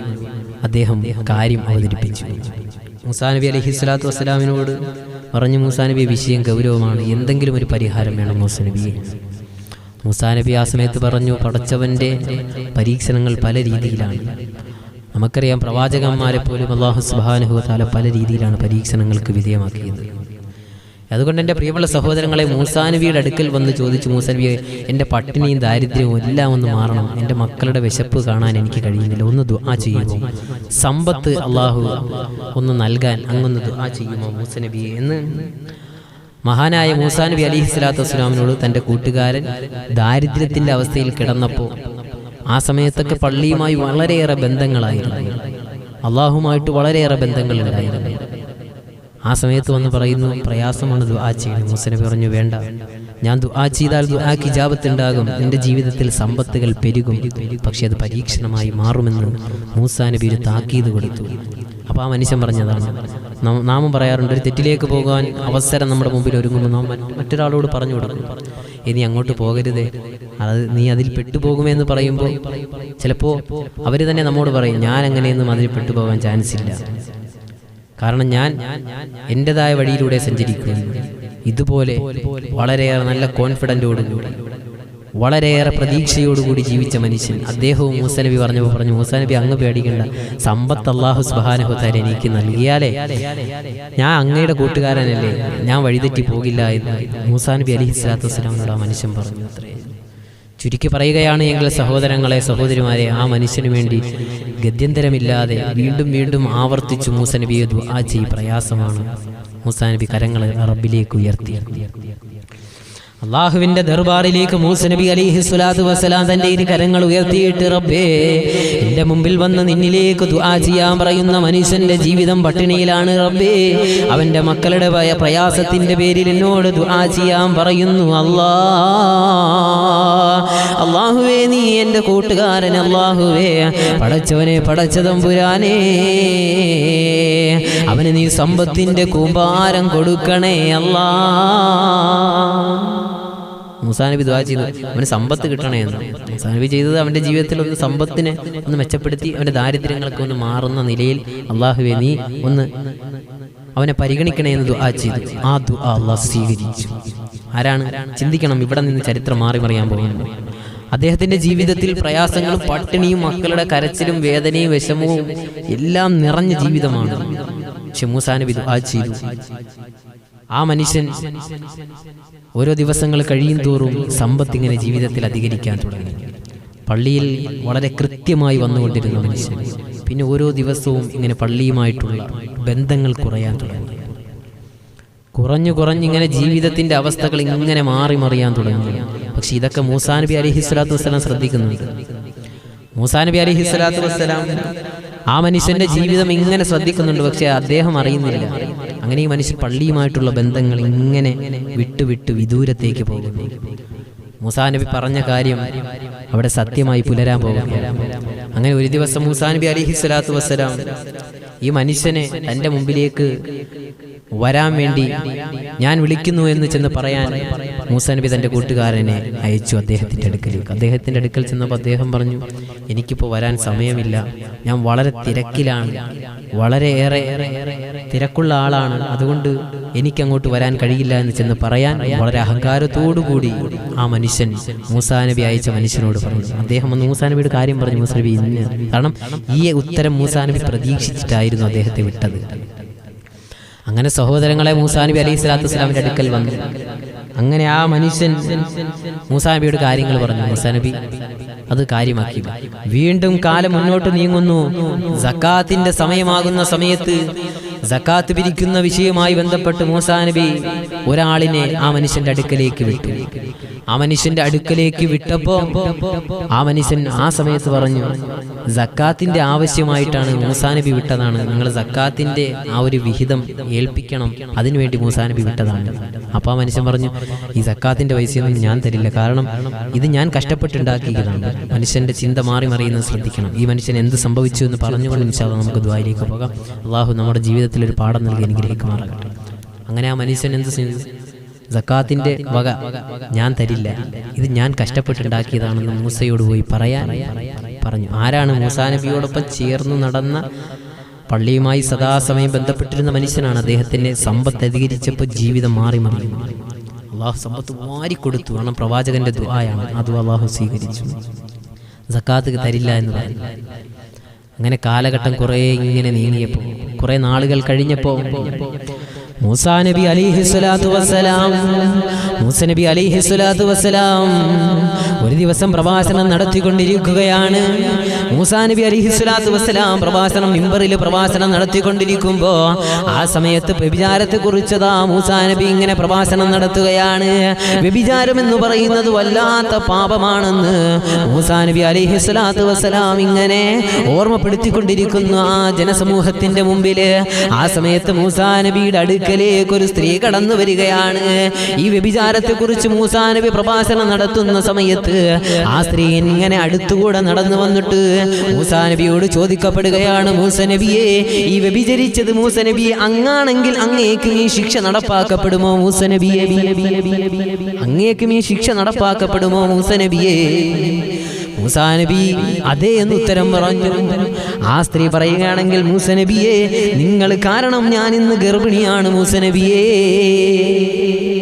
അദ്ദേഹം കാര്യം അവതരിപ്പിച്ചു. മൂസാ നബി അലൈഹിസ്സലാത്തു വസ്സലാമിനോട് പറഞ്ഞു, മൂസാ നബി, വിഷയം ഗൗരവമാണ്, എന്തെങ്കിലും ഒരു പരിഹാരം വേണം മൂസാ നബിയെ. മൂസാ നബി ആ സമയത്ത് പറഞ്ഞു, പടച്ചവൻ്റെ പരീക്ഷണങ്ങൾ പല രീതിയിലാണ്. നമുക്കറിയാം, പ്രവാചകന്മാരെ പോലും അല്ലാഹു സുബ്ഹാനഹു വ തആല പല രീതിയിലാണ് പരീക്ഷണങ്ങൾക്ക് വിധേയമാക്കിയത്. അതുകൊണ്ട് എൻ്റെ പ്രിയമുള്ള സഹോദരങ്ങളെ, മൂസാ നബിയുടെ അടുക്കൽ വന്ന് ചോദിച്ചു, മൂസാ നബിയെ, എൻ്റെ പട്ടിണിയും ദാരിദ്ര്യവും എല്ലാം ഒന്ന് മാറണം, എൻ്റെ മക്കളുടെ വിശപ്പ് കാണാൻ എനിക്ക് കഴിയുന്നില്ല, ഒന്ന് ദുആ ചെയ്യുമോ? സമ്പത്ത് അള്ളാഹു ഒന്ന് നൽകാൻ അങ്ങൊന്ന് ദുആ ചെയ്യുമോ മൂസാ നബിയെ എന്ന് മഹാനായ മൂസാ നബി അലൈഹിസ്സലാത്തു വസ്സലാമിനോട് തൻ്റെ കൂട്ടുകാരൻ ദാരിദ്ര്യത്തിൻ്റെ അവസ്ഥയിൽ കിടന്നപ്പോൾ, ആ സമയത്തൊക്കെ പള്ളിയുമായി വളരെയേറെ ബന്ധങ്ങളായിരുന്നു. അള്ളാഹുമായിട്ട് വളരെയേറെ ബന്ധങ്ങളുണ്ടായിരുന്നു. ആ സമയത്ത് വന്ന് പറയുന്നു, പ്രയാസമാണ് ദുആ ചെയ്യണം. മൂസ നബി പറഞ്ഞു, വേണ്ട, ഞാൻ ദുആ ചെയ്താൽ ദുആക്ക് ഇജാബത്ത് ഉണ്ടാകും, നിന്റെ ജീവിതത്തിൽ സമ്പത്തുകൾ പെരുകും, പക്ഷെ അത് പരീക്ഷണമായി മാറുമെന്ന് മൂസാ നബി ഒരു താക്കീത് കൊടുത്തു. അപ്പോൾ ആ മനുഷ്യൻ പറഞ്ഞതാണ്, നാമും പറയാറുണ്ട്, ഒരു തെറ്റിലേക്ക് പോകാൻ അവസരം നമ്മുടെ മുമ്പിൽ ഒരുങ്ങുമ്പോൾ നാം മറ്റൊരാളോട് പറഞ്ഞു കൊടുക്കും, ഇനി അങ്ങോട്ട് പോകരുതേ, അത് നീ അതിൽ പെട്ടുപോകുമെന്ന് പറയുമ്പോൾ ചിലപ്പോൾ അവർ തന്നെ നമ്മോട് പറയും, ഞാൻ അങ്ങനെയൊന്നും അതിൽ പെട്ടുപോകാൻ ചാൻസ് ഇല്ല, കാരണം ഞാൻ എൻ്റെതായ വഴിയിലൂടെ സഞ്ചരിക്കുന്നു. ഇതുപോലെ വളരെയേറെ നല്ല കോൺഫിഡൻറ്റോടുകൂടി വളരെയേറെ പ്രതീക്ഷയോടുകൂടി ജീവിച്ച മനുഷ്യൻ അദ്ദേഹവും മൂസ നബി പറഞ്ഞപ്പോൾ പറഞ്ഞു, മൂസ നബി അങ്ങ് പേടിക്കണ്ട, സമ്പത്ത് അല്ലാഹു സുബ്ഹാനഹു വ തആല എനിക്ക് നൽകിയാലേ ഞാൻ അങ്ങയുടെ കൂട്ടുകാരനല്ലേ, ഞാൻ വഴിതെറ്റി പോകില്ല എന്ന് മൂസാ നബി അലൈഹിസ്സലാത്തു വസ്സലാമിനോട് ആ മനുഷ്യൻ പറഞ്ഞു. അത്രേ. ചുരുക്കി പറയുകയാണ് എങ്കിൽ സഹോദരങ്ങളെ, സഹോദരിമാരെ, ആ മനുഷ്യന് വേണ്ടി ഗത്യന്തരമില്ലാതെ വീണ്ടും വീണ്ടും ആവർത്തിച്ചു മൂസ നബിയെ ദുആ ചെയ്യ്, പ്രയാസമാണ്. മൂസാ നബി കരങ്ങൾ റബ്ബിലേക്ക് ഉയർത്തി. അള്ളാഹുവിന്റെ ദർബാറിലേക്ക് മൂസ നബി അലൈഹിസ്സലാത്തു വസ്സലാം തന്റെ ഇരു കരങ്ങൾ ഉയർത്തിയിട്ട്, റബ്ബേ, എന്റെ മുമ്പിൽ വന്ന് നിന്നിലേക്ക് ദുആ ചെയ്യാൻ പറയുന്ന മനുഷ്യന്റെ ജീവിതം പട്ടിണിയിലാണ് റബ്ബേ, അവന്റെ മക്കളുടെ പ്രയാസത്തിന്റെ പേരിൽ എന്നോട് ദുആ ചെയ്യാൻ പറയുന്നു. അല്ലാഹുവേ, നീ എന്റെ കൂട്ടുകാരൻ, അല്ലാഹുവേ, പടച്ചവനെ, പടച്ച തമ്പുരാനേ, അവന് നീ സമ്പത്തിന്റെ കൂമ്പാരം കൊടുക്കണേ അല്ലാ. മൂസാ നബി ദുആ ചെയ്തു, അവന് സമ്പത്ത് കിട്ടണേ എന്ന്. മൂസാ നബി ചെയ്തത് അവന്റെ ജീവിതത്തിൽ ഒന്ന് സമ്പത്തിനെ ഒന്ന് മെച്ചപ്പെടുത്തി അവന്റെ ദാരിദ്ര്യങ്ങളൊക്കെ ഒന്ന് മാറുന്ന നിലയിൽ അള്ളാഹുവേ നീ ഒന്ന് അവനെ പരിഗണിക്കണേ എന്ന് ദുആ ചെയ്തു. ആ ദുആ അള്ളാഹു സ്വീകരിച്ചു. ആരാണ്? ചിന്തിക്കണം, ഇവിടെ നിന്ന് ചരിത്രം മാറി മറിയാൻ പോകുന്നു. അദ്ദേഹത്തിന്റെ ജീവിതത്തിൽ പ്രയാസങ്ങളും പട്ടിണിയും മക്കളുടെ കരച്ചിലും വേദനയും വിഷമവും എല്ലാം നിറഞ്ഞ ജീവിതമാണ്. പക്ഷെ മൂസാ നബി ദുആ ചെയ്തു. ആ മനുഷ്യൻ ഓരോ ദിവസങ്ങൾ കഴിയും തോറും സമ്പത്ത് ഇങ്ങനെ ജീവിതത്തിൽ അധികരിക്കാൻ തുടങ്ങി. പള്ളിയിൽ വളരെ കൃത്യമായി വന്നുകൊണ്ടിരുന്ന മനുഷ്യൻ പിന്നെ ഓരോ ദിവസവും ഇങ്ങനെ പള്ളിയുമായിട്ടുള്ള ബന്ധങ്ങൾ കുറയാൻ തുടങ്ങി. കുറഞ്ഞിങ്ങനെ ജീവിതത്തിന്റെ അവസ്ഥകൾ ഇങ്ങനെ മാറി മറിയാൻ തുടങ്ങി. പക്ഷെ ഇതൊക്കെ മൂസാ നബി അലൈഹിസ്സലാത്തു വസ്സലാം ശ്രദ്ധിക്കുന്നുണ്ട്. മൂസാ നബി അലൈഹിസ്സലാത്തു വസ്സലാം ആ മനുഷ്യന്റെ ജീവിതം ഇങ്ങനെ ശ്രദ്ധിക്കുന്നുണ്ട്. പക്ഷെ അദ്ദേഹം അറിയുന്നില്ല. അങ്ങനെ ഈ മനുഷ്യൻ പള്ളിയുമായിട്ടുള്ള ബന്ധങ്ങൾ ഇങ്ങനെ വിട്ട് വിദൂരത്തേക്ക് പോകുന്നു. മൂസാ നബി പറഞ്ഞ കാര്യം അവിടെ സത്യമായി പുലരാൻ പോകുകയാണ്. അങ്ങനെ ഒരു ദിവസം മൂസാ നബി അലൈഹിസ്സലാത്തു വസ്സലാം ഈ മനുഷ്യനെ തന്റെ മുമ്പിലേക്ക് വരാൻ വേണ്ടി ഞാൻ വിളിക്കുന്നു എന്ന് ചെന്ന് പറയാൻ മൂസാ നബി തന്റെ കൂട്ടുകാരനെ അയച്ചു അദ്ദേഹത്തിന്റെ അടുക്കലേക്ക്. അദ്ദേഹത്തിന്റെ അടുക്കൽ ചെന്നപ്പോൾ അദ്ദേഹം പറഞ്ഞു, എനിക്കിപ്പോൾ വരാൻ സമയമില്ല, ഞാൻ വളരെ തിരക്കിലാണ്, വളരെയേറെ തിരക്കുള്ള ആളാണ്, അതുകൊണ്ട് എനിക്കങ്ങോട്ട് വരാൻ കഴിയില്ല എന്ന് ചെന്ന് പറയാൻ വളരെ അഹങ്കാരത്തോടുകൂടി ആ മനുഷ്യൻ മൂസാ നബി അയച്ച മനുഷ്യനോട് പറഞ്ഞു. അദ്ദേഹം വന്ന് മൂസാ നബിയുടെ കാര്യം പറഞ്ഞു. മൂസാ നബി ഇന്ന്, കാരണം ഈ ഉത്തരം മൂസാ നബി പ്രതീക്ഷിച്ചിട്ടായിരുന്നു അദ്ദേഹത്തെ വിട്ടത്. അങ്ങനെ സഹോദരങ്ങളെ, മൂസാ നബി അലൈഹിസ്സലാത്തു വസ്സലാമിന്റെ അടുക്കൽ വന്നു. അങ്ങനെ ആ മനുഷ്യൻ മൂസാ നബിയുടെ കാര്യങ്ങൾ പറഞ്ഞു. മൂസാ നബി അത് കാര്യമാക്കി. വീണ്ടും കാലം മുന്നോട്ട് നീങ്ങുന്നു. സക്കാത്തിന്റെ സമയമാകുന്ന സമയത്ത് സക്കാത്ത് പിരിക്കുന്ന വിഷയവുമായി ബന്ധപ്പെട്ട് മൂസാ നബി ഒരാളിനെ ആ മനുഷ്യന്റെ അടുക്കലേക്ക് വിട്ടു. ആ മനുഷ്യന്റെ അടുക്കലേക്ക് വിട്ടപ്പോ ആ മനുഷ്യൻ ആ സമയത്ത് പറഞ്ഞു, സക്കാത്തിന്റെ ആവശ്യമായിട്ടാണ് മൂസാ നബി വിട്ടതാണ്, നിങ്ങൾ സക്കാത്തിന്റെ ആ ഒരു വിഹിതം ഏൽപ്പിക്കണം, അതിനുവേണ്ടി മൂസാ നബി വിട്ടതാണ്. അപ്പൊ ആ മനുഷ്യൻ പറഞ്ഞു, ഈ സക്കാത്തിന്റെ പൈസയൊന്നും ഞാൻ തരില്ല, കാരണം ഇത് ഞാൻ കഷ്ടപ്പെട്ടുണ്ടാക്കിയതാണ്. മനുഷ്യന്റെ ചിന്ത മാറി മറിയുന്നത് ശ്രദ്ധിക്കണം. ഈ മനുഷ്യൻ എന്ത് സംഭവിച്ചു എന്ന് പറഞ്ഞുകൊണ്ട് ഇൻഷാ അല്ലാഹ് നമുക്ക് ദുആയിലേക്ക് പോകാം. അള്ളാഹു നമ്മുടെ ജീവിതത്തിൽ ഒരു പാഠം നൽകി അനുഗ്രഹിക്കുമാറാകട്ടെ. അങ്ങനെ ആ മനുഷ്യൻ എന്ത് ചെയ്തു? സക്കാത്തിന്റെ വക ഞാൻ തരില്ല, ഇത് ഞാൻ കഷ്ടപ്പെട്ടുണ്ടാക്കിയതാണെന്ന് മൂസയോട് പോയി പറയാൻ പറഞ്ഞു. ആരാണ്? മൂസാ നബിയോടൊപ്പം ചേർന്ന് നടന്ന, പള്ളിയുമായി സദാസമയം ബന്ധപ്പെട്ടിരുന്ന മനുഷ്യനാണ്. അദ്ദേഹത്തിന്റെ സമ്പത്ത് അധികരിച്ചപ്പോൾ ജീവിതം മാറി മറിയും. അള്ളാഹു സമ്പത്ത് വാരിക്കൊടുത്തു. കാരണം പ്രവാചകന്റെ ദുആയാണ്. അത് അള്ളാഹു സ്വീകരിച്ചു. സക്കാത്ത് തരില്ല എന്ന് പറഞ്ഞു. അങ്ങനെ കാലഘട്ടം കുറേ ഇങ്ങനെ നീങ്ങിയപ്പോൾ, കുറെ നാളുകൾ കഴിഞ്ഞപ്പോൾ മൂസാ നബി അലൈഹിസ്സലാത്തു വസ്സലാം മൂസ നബി അലൈഹിസ്സലാത്തു വസ്സലാം ഒരു ദിവസം പ്രഭാഷണം നടത്തിക്കൊണ്ടിരിക്കുകയാണ്. മൂസാ നബി അലൈഹിസ്സലാത്തു വസ്സലാം മിമ്പറിൽ പ്രഭാഷണം നടത്തിക്കൊണ്ടിരിക്കുമ്പോ ആ സമയത്ത് വ്യഭിചാരത്തെ കുറിച്ചതാ മൂസാ നബി ഇങ്ങനെ പ്രഭാഷണം നടത്തുകയാണ്. വ്യഭിചാരം എന്ന് പറയുന്നത് വല്ലാത്ത പാപമാണെന്ന് മൂസാ നബി അലൈഹിസ്സലാത്തു വസ്സലാം ഇങ്ങനെ ഓർമ്മപ്പെടുത്തിക്കൊണ്ടിരിക്കുന്നു ആ ജനസമൂഹത്തിന്റെ മുമ്പില്. ആ സമയത്ത് മൂസാ നബിയുടെ അടുക്കലേക്ക് ഒരു സ്ത്രീ കടന്നു വരികയാണ്. ഈ വ്യഭിചാരത്തെ കുറിച്ച് മൂസാ നബി പ്രഭാഷണം നടത്തുന്ന സമയത്ത് ആ സ്ത്രീ ഇങ്ങനെ അടുത്തുകൂടെ നടന്നു വന്നിട്ട് മൂസാ നബിയോട് ചോദിക്കപ്പെടുകയാണ്, മൂസ നബിയെ, ഈ വ്യഭിചരിച്ചത് മൂസ നബിയെ അങ്ങാണെങ്കിൽ അങ്ങേക്ക് ഈ ശിക്ഷ നടപ്പാക്കപ്പെടുമോ മൂസ നബിയെ? അങ്ങേക്ക് ഈ ശിക്ഷ നടപ്പാക്കപ്പെടുമോ മൂസ നബിയെ? മൂസാ നബി അതേ എന്ന് ഉത്തരം പറഞ്ഞു. ആ സ്ത്രീ പറയുകയാണെങ്കിൽ, മൂസ നബിയെ, നിങ്ങൾ കാരണം ഞാൻ ഇന്ന് ഗർഭിണിയാണ് മൂസ നബിയെ.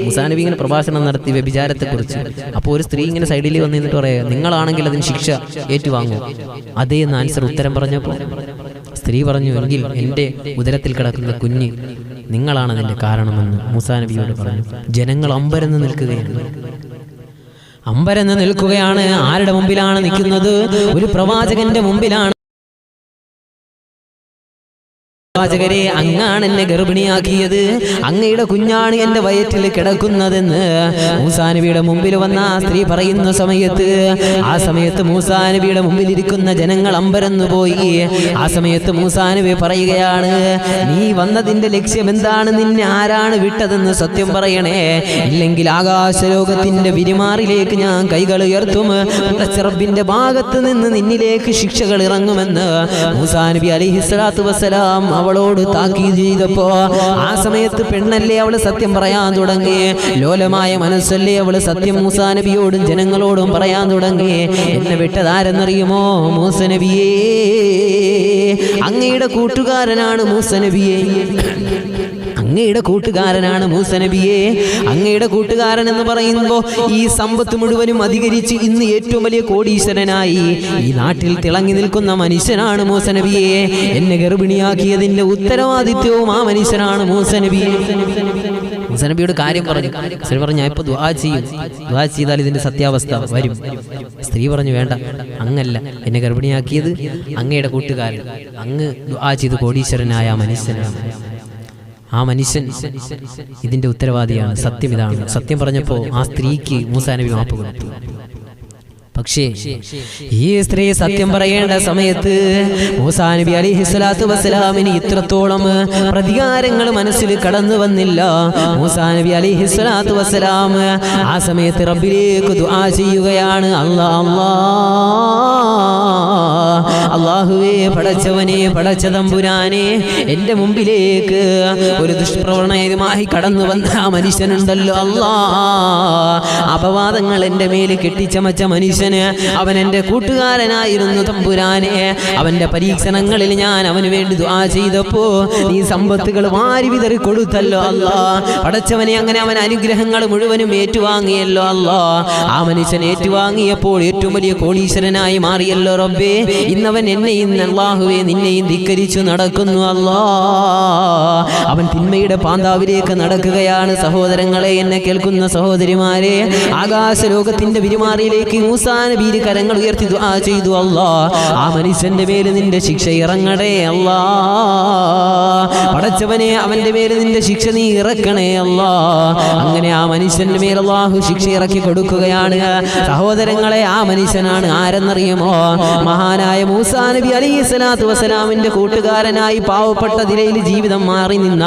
മൂസാ നബി ഇങ്ങനെ പ്രഭാഷണം നടത്തി വ്യഭിചാരത്തെക്കുറിച്ച്. അപ്പോൾ ഒരു സ്ത്രീ ഇങ്ങനെ സൈഡിൽ വന്നിട്ട് പറയാ, നിങ്ങളാണെങ്കിൽ അതിന് ശിക്ഷ ഏറ്റുവാങ്ങും. അതേ എന്ന് ആൻസർ ഉത്തരം പറഞ്ഞപ്പോൾ സ്ത്രീ പറഞ്ഞു, എങ്കിൽ എൻ്റെ ഉദരത്തിൽ കിടക്കുന്ന കുഞ്ഞ് നിങ്ങളാണ് അതിൻ്റെ കാരണമെന്ന് മൂസാ നബിയോട് പറഞ്ഞു. ജനങ്ങൾ അമ്പരന്ന് നിൽക്കുകയാണ്. ആരുടെ മുമ്പിലാണ് നിൽക്കുന്നത്? ഒരു പ്രവാചകന്റെ മുമ്പിലാണ്. പ്രവാചകരെ, അങ്ങാണ് എന്നെ ഗർഭിണിയാക്കിയത്, അങ്ങയുടെ കുഞ്ഞാണ് എൻ്റെ വയറ്റിൽ കിടക്കുന്നതെന്ന് മൂസാ നബിയുടെ മുമ്പിൽ വന്ന ആ സ്ത്രീ പറയുന്ന സമയത്ത് മൂസാ നബിയുടെ മുമ്പിൽ ഇരിക്കുന്ന ജനങ്ങൾ അമ്പരന്നു പോയി. ആ സമയത്ത് മൂസാ നബി പറയുകയാണ്, നീ വന്നതിന്റെ ലക്ഷ്യം എന്താണ്? നിന്നെ ആരാണ് വിട്ടതെന്ന് സത്യം പറയണേ, ഇല്ലെങ്കിൽ ആകാശലോകത്തിന്റെ വിരിമാറിലേക്ക് ഞാൻ കൈകൾ ഉയർത്തും, റബ്ബിന്റെ ഭാഗത്ത് നിന്ന് നിന്നിലേക്ക് ശിക്ഷകൾ ഇറങ്ങുമെന്ന് മൂസാ നബി അലൈഹിസ്സലാത്തു വസ്സലാം അവളോട് താക്കീത് ചെയ്തപ്പോ ആ സമയത്ത് പെണ്ണല്ലേ, അവള് സത്യം പറയാൻ തുടങ്ങി. ലോലമായ മനസ്സല്ലേ, അവള് സത്യം മൂസാ നബിയോടും ജനങ്ങളോടും പറയാൻ തുടങ്ങി. എന്നെ വിട്ടതാരെന്നറിയുമോ? മൂസ നബിയേ, അങ്ങയുടെ കൂട്ടുകാരനാണ് മൂസ നബിയേ, അങ്ങയുടെ കൂട്ടുകാരനാണ് മൂസ നബിയെ. അങ്ങയുടെ കൂട്ടുകാരൻ എന്ന് പറയുമ്പോൾ ഈ സമ്പത്ത് മുഴുവനും അധികരിച്ച് ഇന്ന് ഏറ്റവും വലിയ കോടീശ്വരനായി ഈ നാട്ടിൽ തിളങ്ങി നിൽക്കുന്ന മനുഷ്യനാണ് മൂസ നബിയെ. എന്നെ ഗർഭിണിയാക്കിയതിന്റെ ഉത്തരവാദിത്വവും ആ മനുഷ്യനാണ് മൂസ നബിയെ. മൂസ നബിയോട് കാര്യം പറഞ്ഞു. സ്ത്രീ പറഞ്ഞു, ഞാൻ ഇപ്പൊ ദുആ ചെയ്യും, ദുആ ചെയ്താൽ ഇതിന്റെ സത്യാവസ്ഥ വരും. സ്ത്രീ പറഞ്ഞു, വേണ്ട, അങ്ങല്ല, എന്നെ ഗർഭിണിയാക്കിയത് അങ്ങയുടെ കൂട്ടുകാരൻ, അങ്ങ് ദുആ ചെയ്ത് കോടീശ്വരനായ ആ മനുഷ്യനാണ്. ആ മനുഷ്യൻ ഇതിന്റെ ഉത്തരവാദിയാണ്. സത്യം ഇതാണ്. സത്യം പറഞ്ഞപ്പോൾ ആ സ്ത്രീക്ക് മൂസാ നബി മാപ്പ് കൊടുത്തു. പക്ഷേ ഈ സ്ത്രീ സത്യം പറയേണ്ട സമയത്ത് മൂസാ നബി അലൈഹിസ്സലാത്തു വസ്സലാമിന് ഇത്രത്തോളം പ്രതികാരങ്ങൾ മനസ്സിൽ കടന്നു വന്നില്ല. മൂസാ നബി അലൈഹിസ്സലാത്തു വസ്സലാം ആ സമയത്ത് റബ്ബിലേക്ക് ദുആ ചെയ്യുകയാണ്. അല്ലാഹുവേ, പടച്ചവനെ, പടച്ച തമ്പുരാനെ, എൻ്റെ മുമ്പിലേക്ക് ഒരു ദുഷ്പ്രവണതയുമായി കടന്നു വന്ന ആ മനുഷ്യനുണ്ടല്ലോ അല്ലാ, അപവാദങ്ങൾ എൻ്റെ മേൽ കെട്ടിച്ചമച്ച മനുഷ്യൻ, അവൻ എൻ്റെ കൂട്ടുകാരനായിരുന്നു തമ്പുരാനെ. അവന്റെ പരീക്ഷണങ്ങളിൽ ഞാൻ അവന് വേണ്ടി ദുആ ചെയ്തപ്പോ നീ സമ്പത്തുകൾ വാരി വിതറി കൊടുത്തല്ലോ അല്ലാ. പടച്ചവനെ, അങ്ങനെ അവൻ അനുഗ്രഹങ്ങൾ മുഴുവനും ഏറ്റുവാങ്ങിയല്ലോ അല്ലാ. ആ മനുഷ്യൻ ഏറ്റുവാങ്ങിയപ്പോൾ ഏറ്റവും വലിയ കോടീശ്വരനായി മാറിയല്ലോ റബ്ബേ. ഇന്നവൻ എന്നെയും അല്ലാഹുവേ നിന്നെയും ധിക്കരിച്ചു നടക്കുന്നു അല്ലാ. അവൻ തിന്മയുടെ പാന്താവിലേക്ക് നടക്കുകയാണ്. സഹോദരങ്ങളെ, എന്നെ കേൾക്കുന്ന സഹോദരിമാരെ, ആകാശലോകത്തിന്റെ വിരിമാറിയിലേക്ക് മൂസാ നബി കരങ്ങൾ ഉയർത്തി ദുആ ചെയ്തു. അല്ലാ, ആ മനുഷ്യന്റെ മേൽ നിന്റെ ശിക്ഷ ഇറങ്ങണേ അല്ലാ. പടച്ചവനെ, അവന്റെ മേൽ നിന്റെ ശിക്ഷ നീ ഇറക്കണേ അല്ലാ. അങ്ങനെ ആ മനുഷ്യന്റെ മേൽ അല്ലാഹു ശിക്ഷ ഇറക്കി കൊടുക്കുകയാണ്. സഹോദരങ്ങളെ, ആ മനുഷ്യനാണ് ആരെന്നറിയുമോ? മഹാനായ മൂസാ നബി അലൈഹിസ്സലാത്തു വസ്സലാമിന്റെ കൂട്ടുകാരനായി പാവപ്പെട്ട നിലയിൽ ജീവിതം മാറി നിന്ന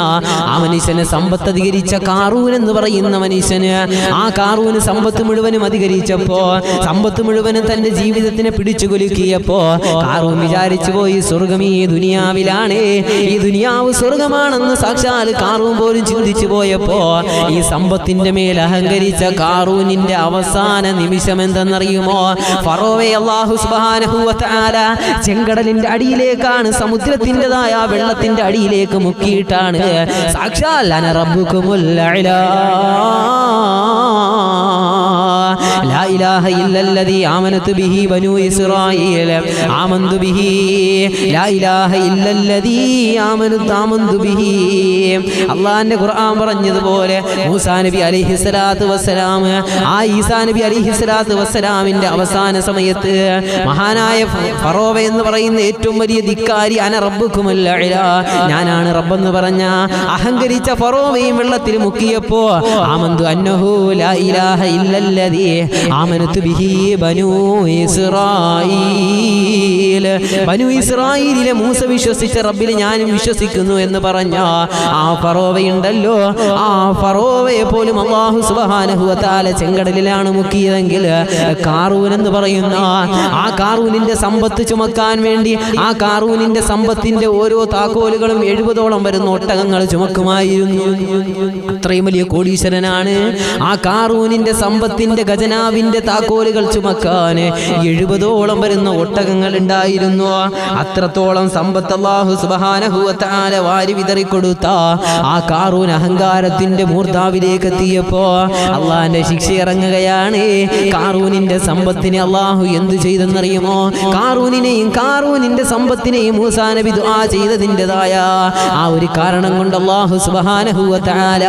ആ മനുഷ്യന് സമ്പത്ത് അധികരിച്ച കാറൂൻ എന്ന് പറയുന്ന മനുഷ്യന്, ആ കാറൂന് സമ്പത്ത് മുഴുവനും അധികരിച്ചപ്പോ, സമ്പത്ത് മുഴുവനും തന്റെ ജീവിതത്തിനെ പിടിച്ചു കുലുക്കിയപ്പോ കാറൂൻ വിചാരിച്ചു പോയി, സ്വർഗം ഈ ദുനിയാവിലാണ്, ഈ ദുനിയാവ് സ്വർഗമാണെന്ന് സാക്ഷാൽ കാറൂൻ പോലും ചിന്തിച്ചു പോയപ്പോ ഈ സമ്പത്തിന്റെ മേൽ അഹങ്കരിച്ച കാറൂനിന്റെ അവസാന നിമിഷം എന്തെന്നറിയുമോ? ഫറോവയെ അല്ലാഹു സുബ്ഹാനഹു വ തആല ചെങ്കടലിന്റെ അടിയിലേക്കാണ്, സമുദ്രത്തിൻ്റെതായ വെള്ളത്തിന്റെ അടിയിലേക്ക് മുക്കിയിട്ടാണ് സാക്ഷാൽ അന റബ്ബുകുമുൽ അഅ്ലാ, ലാ ഇലാഹ ഇല്ലല്ലദീ ആമനതു ബിഹി ബനൂ ഇസ്രായീൽ ആമന്തു ബിഹി ലാ ഇലാഹ ഇല്ലല്ലദീ ആമന്തു ബിഹി. അല്ലാഹുവിന്റെ ഖുർആൻ പറഞ്ഞതുപോലെ മൂസാ നബി അലൈഹിസ്സലാത്തു വസ്സലാം ആ ഈസാ നബി അലൈഹിസ്സലാത്തു വസ്സലാമിന്റെ അവസാന സമയത്ത് മഹാനായ ഫറോവ എന്ന് പറയുന്ന ഏറ്റവും വലിയ ധിക്കാരി അന റബ്ബുക്കുമുൽ അഅ്ലാ, ഞാനാണ് റബ്ബെന്ന് പറഞ്ഞ അഹങ്കരിച്ച ഫറോവയും വെള്ളത്തിൽ മുക്കിയപ്പോ ആമന്തു അന്നഹു ലാ ഇലാഹ ഇല്ലല്ലദീ ആമനതു ബിഹി ബനൂ ഇസ്രായീൽ, ബനൂ ഇസ്രായീലിലെ മൂസ വിശ്വസിച്ച റബ്ബിൽ ഞാനും വിശ്വസിക്കുന്നു എന്ന് പറഞ്ഞ ആ ഫറോവയുണ്ടല്ലോ, ആ ഫറോവയെ പോലും അല്ലാഹു സുബ്ഹാനഹു വ തആല ചെങ്കടലിലാണ് മുക്കിയതെങ്കിൽ കാറൂൻ എന്ന് പറയുന്ന ആ കാറൂനിന്റെ സമ്പത്ത് ചുമക്കാൻ വേണ്ടി ആ കാറൂനിന്റെ സമ്പത്തിന്റെ ഓരോ താക്കോലുകളും 70ഓളം വരുന്ന ഒട്ടകങ്ങൾ ചുമക്കുമായിരുന്നു. അത്രയും വലിയ കോടീശ്വരനാണ്. ആ കാറൂനിന്റെ സമ്പത്തിന്റെ ഖജനാവിന്റെ താക്കോലുകൾ ചുമക്കാൻ 70ഓളം വരുന്ന ഒട്ടകങ്ങൾ ഉണ്ടായിരുന്നു. അത്രത്തോളം സമ്പത്ത് അല്ലാഹു സുബ്ഹാനഹു വ തആല വാരി വിതറിക്കൊടുത്ത ആ കാറൂൻ അഹങ്കാരത്തിന്റെ മൂർധാവിലേക്ക് എത്തിയപ്പോ അള്ളാഹിന്റെ ശിക്ഷ ഇറങ്ങുകയാണ്. കാറൂനിന്റെ സമ്പത്തിനെ അള്ളാഹു എന്തു ചെയ്തെന്നറിയുമോ? കാറൂനിനെയും കാറൂനിന്റെ സമ്പത്തിനെയും മൂസാ നബി ദുആ ചെയ്തതിൻ്റെതായ ആ ഒരു കാരണം കൊണ്ട് അല്ലാഹു സുബ്ഹാനഹു വ തആല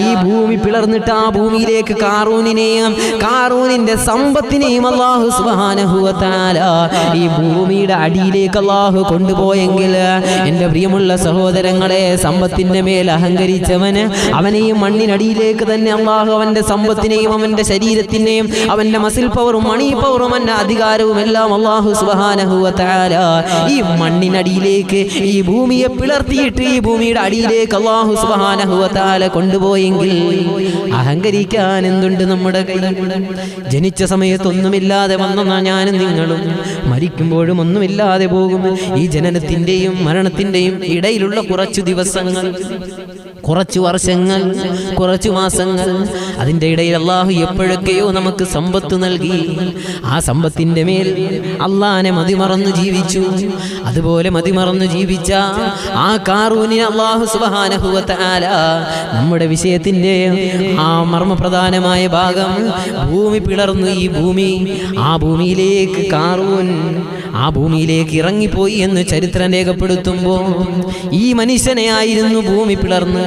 ഈ ഭൂമി പിളർന്നിട്ട് ആ ഭൂമിയിലേക്ക് കാറൂനിനെയും കാറൂനിന്റെ സമ്പത്തിനെയും അല്ലാഹു സുബ്ഹാനഹു വ തആല ഈ ഭൂമിയുടെ അടിയിലേക്ക് അല്ലാഹു കൊണ്ടുപോയെങ്കിൽ എൻ്റെ പ്രിയമുള്ള സഹോദരങ്ങളെ, സമ്പത്തിന്റെ മേൽ അഹങ്കരിച്ചവന് അവനെയും മണ്ണിനടിയിലേക്ക് തന്നെ അല്ലാഹു അവന്റെ സമ്പത്തിനെയും അവന്റെ ശരീരത്തിനെയും അവന്റെ മസിൽ പവറും മണി പവറും അവന്റെ അധികാരവും എല്ലാം അല്ലാഹു സുബ്ഹാനഹു വ തആല ഈ മണ്ണിനടിയിലേക്ക് ഈ ഭൂമിയെ പിളർത്തിയിട്ട് ഈ ഭൂമിയുടെ അടിയിലേക്ക് അല്ലാഹു സുബ്ഹാനഹു വ തആല കൊണ്ടുപോയെങ്കിൽ അഹങ്കരിക്കാൻ എന്തുണ്ട് നമ്മുടെ കയ്യിൽ? ജനിച്ച സമയത്ത് ഒന്നുമില്ലാതെ വന്ന ഞാനും നിങ്ങളും മരിക്കുമ്പോഴും ഒന്നുമില്ലാതെ പോകും. ഈ ജനനത്തിന്റെയും മരണത്തിന്റെയും ഇടയിലുള്ള കുറച്ചു ദിവസങ്ങൾ, കുറച്ചു വർഷങ്ങൾ, കുറച്ചു മാസങ്ങൾ, അതിൻ്റെ ഇടയിൽ അല്ലാഹു എപ്പോഴൊക്കെയോ നമുക്ക് സമ്പത്ത് നൽകി. ആ സമ്പത്തിൻ്റെ മേൽ അല്ലാഹനെ മതിമറന്നു ജീവിച്ചു. അതുപോലെ മതിമറന്നു ജീവിച്ച ആ കാറൂനിനെ അല്ലാഹു സുബ്ഹാനഹു വ തആല നമ്മുടെ വിഷയത്തിൻ്റെ ആ മർമ്മപ്രധാനമായ ഭാഗം ഭൂമി പിളർന്നു. ഈ ഭൂമി ആ ഭൂമിയിലേക്ക് കാറൂൻ ആ ഭൂമിയിലേക്ക് ഇറങ്ങിപ്പോയി എന്ന് ചരിത്രം രേഖപ്പെടുത്തുമ്പോൾ ഈ മനുഷ്യനെ ആയിരുന്നു ഭൂമി പിളർന്ന്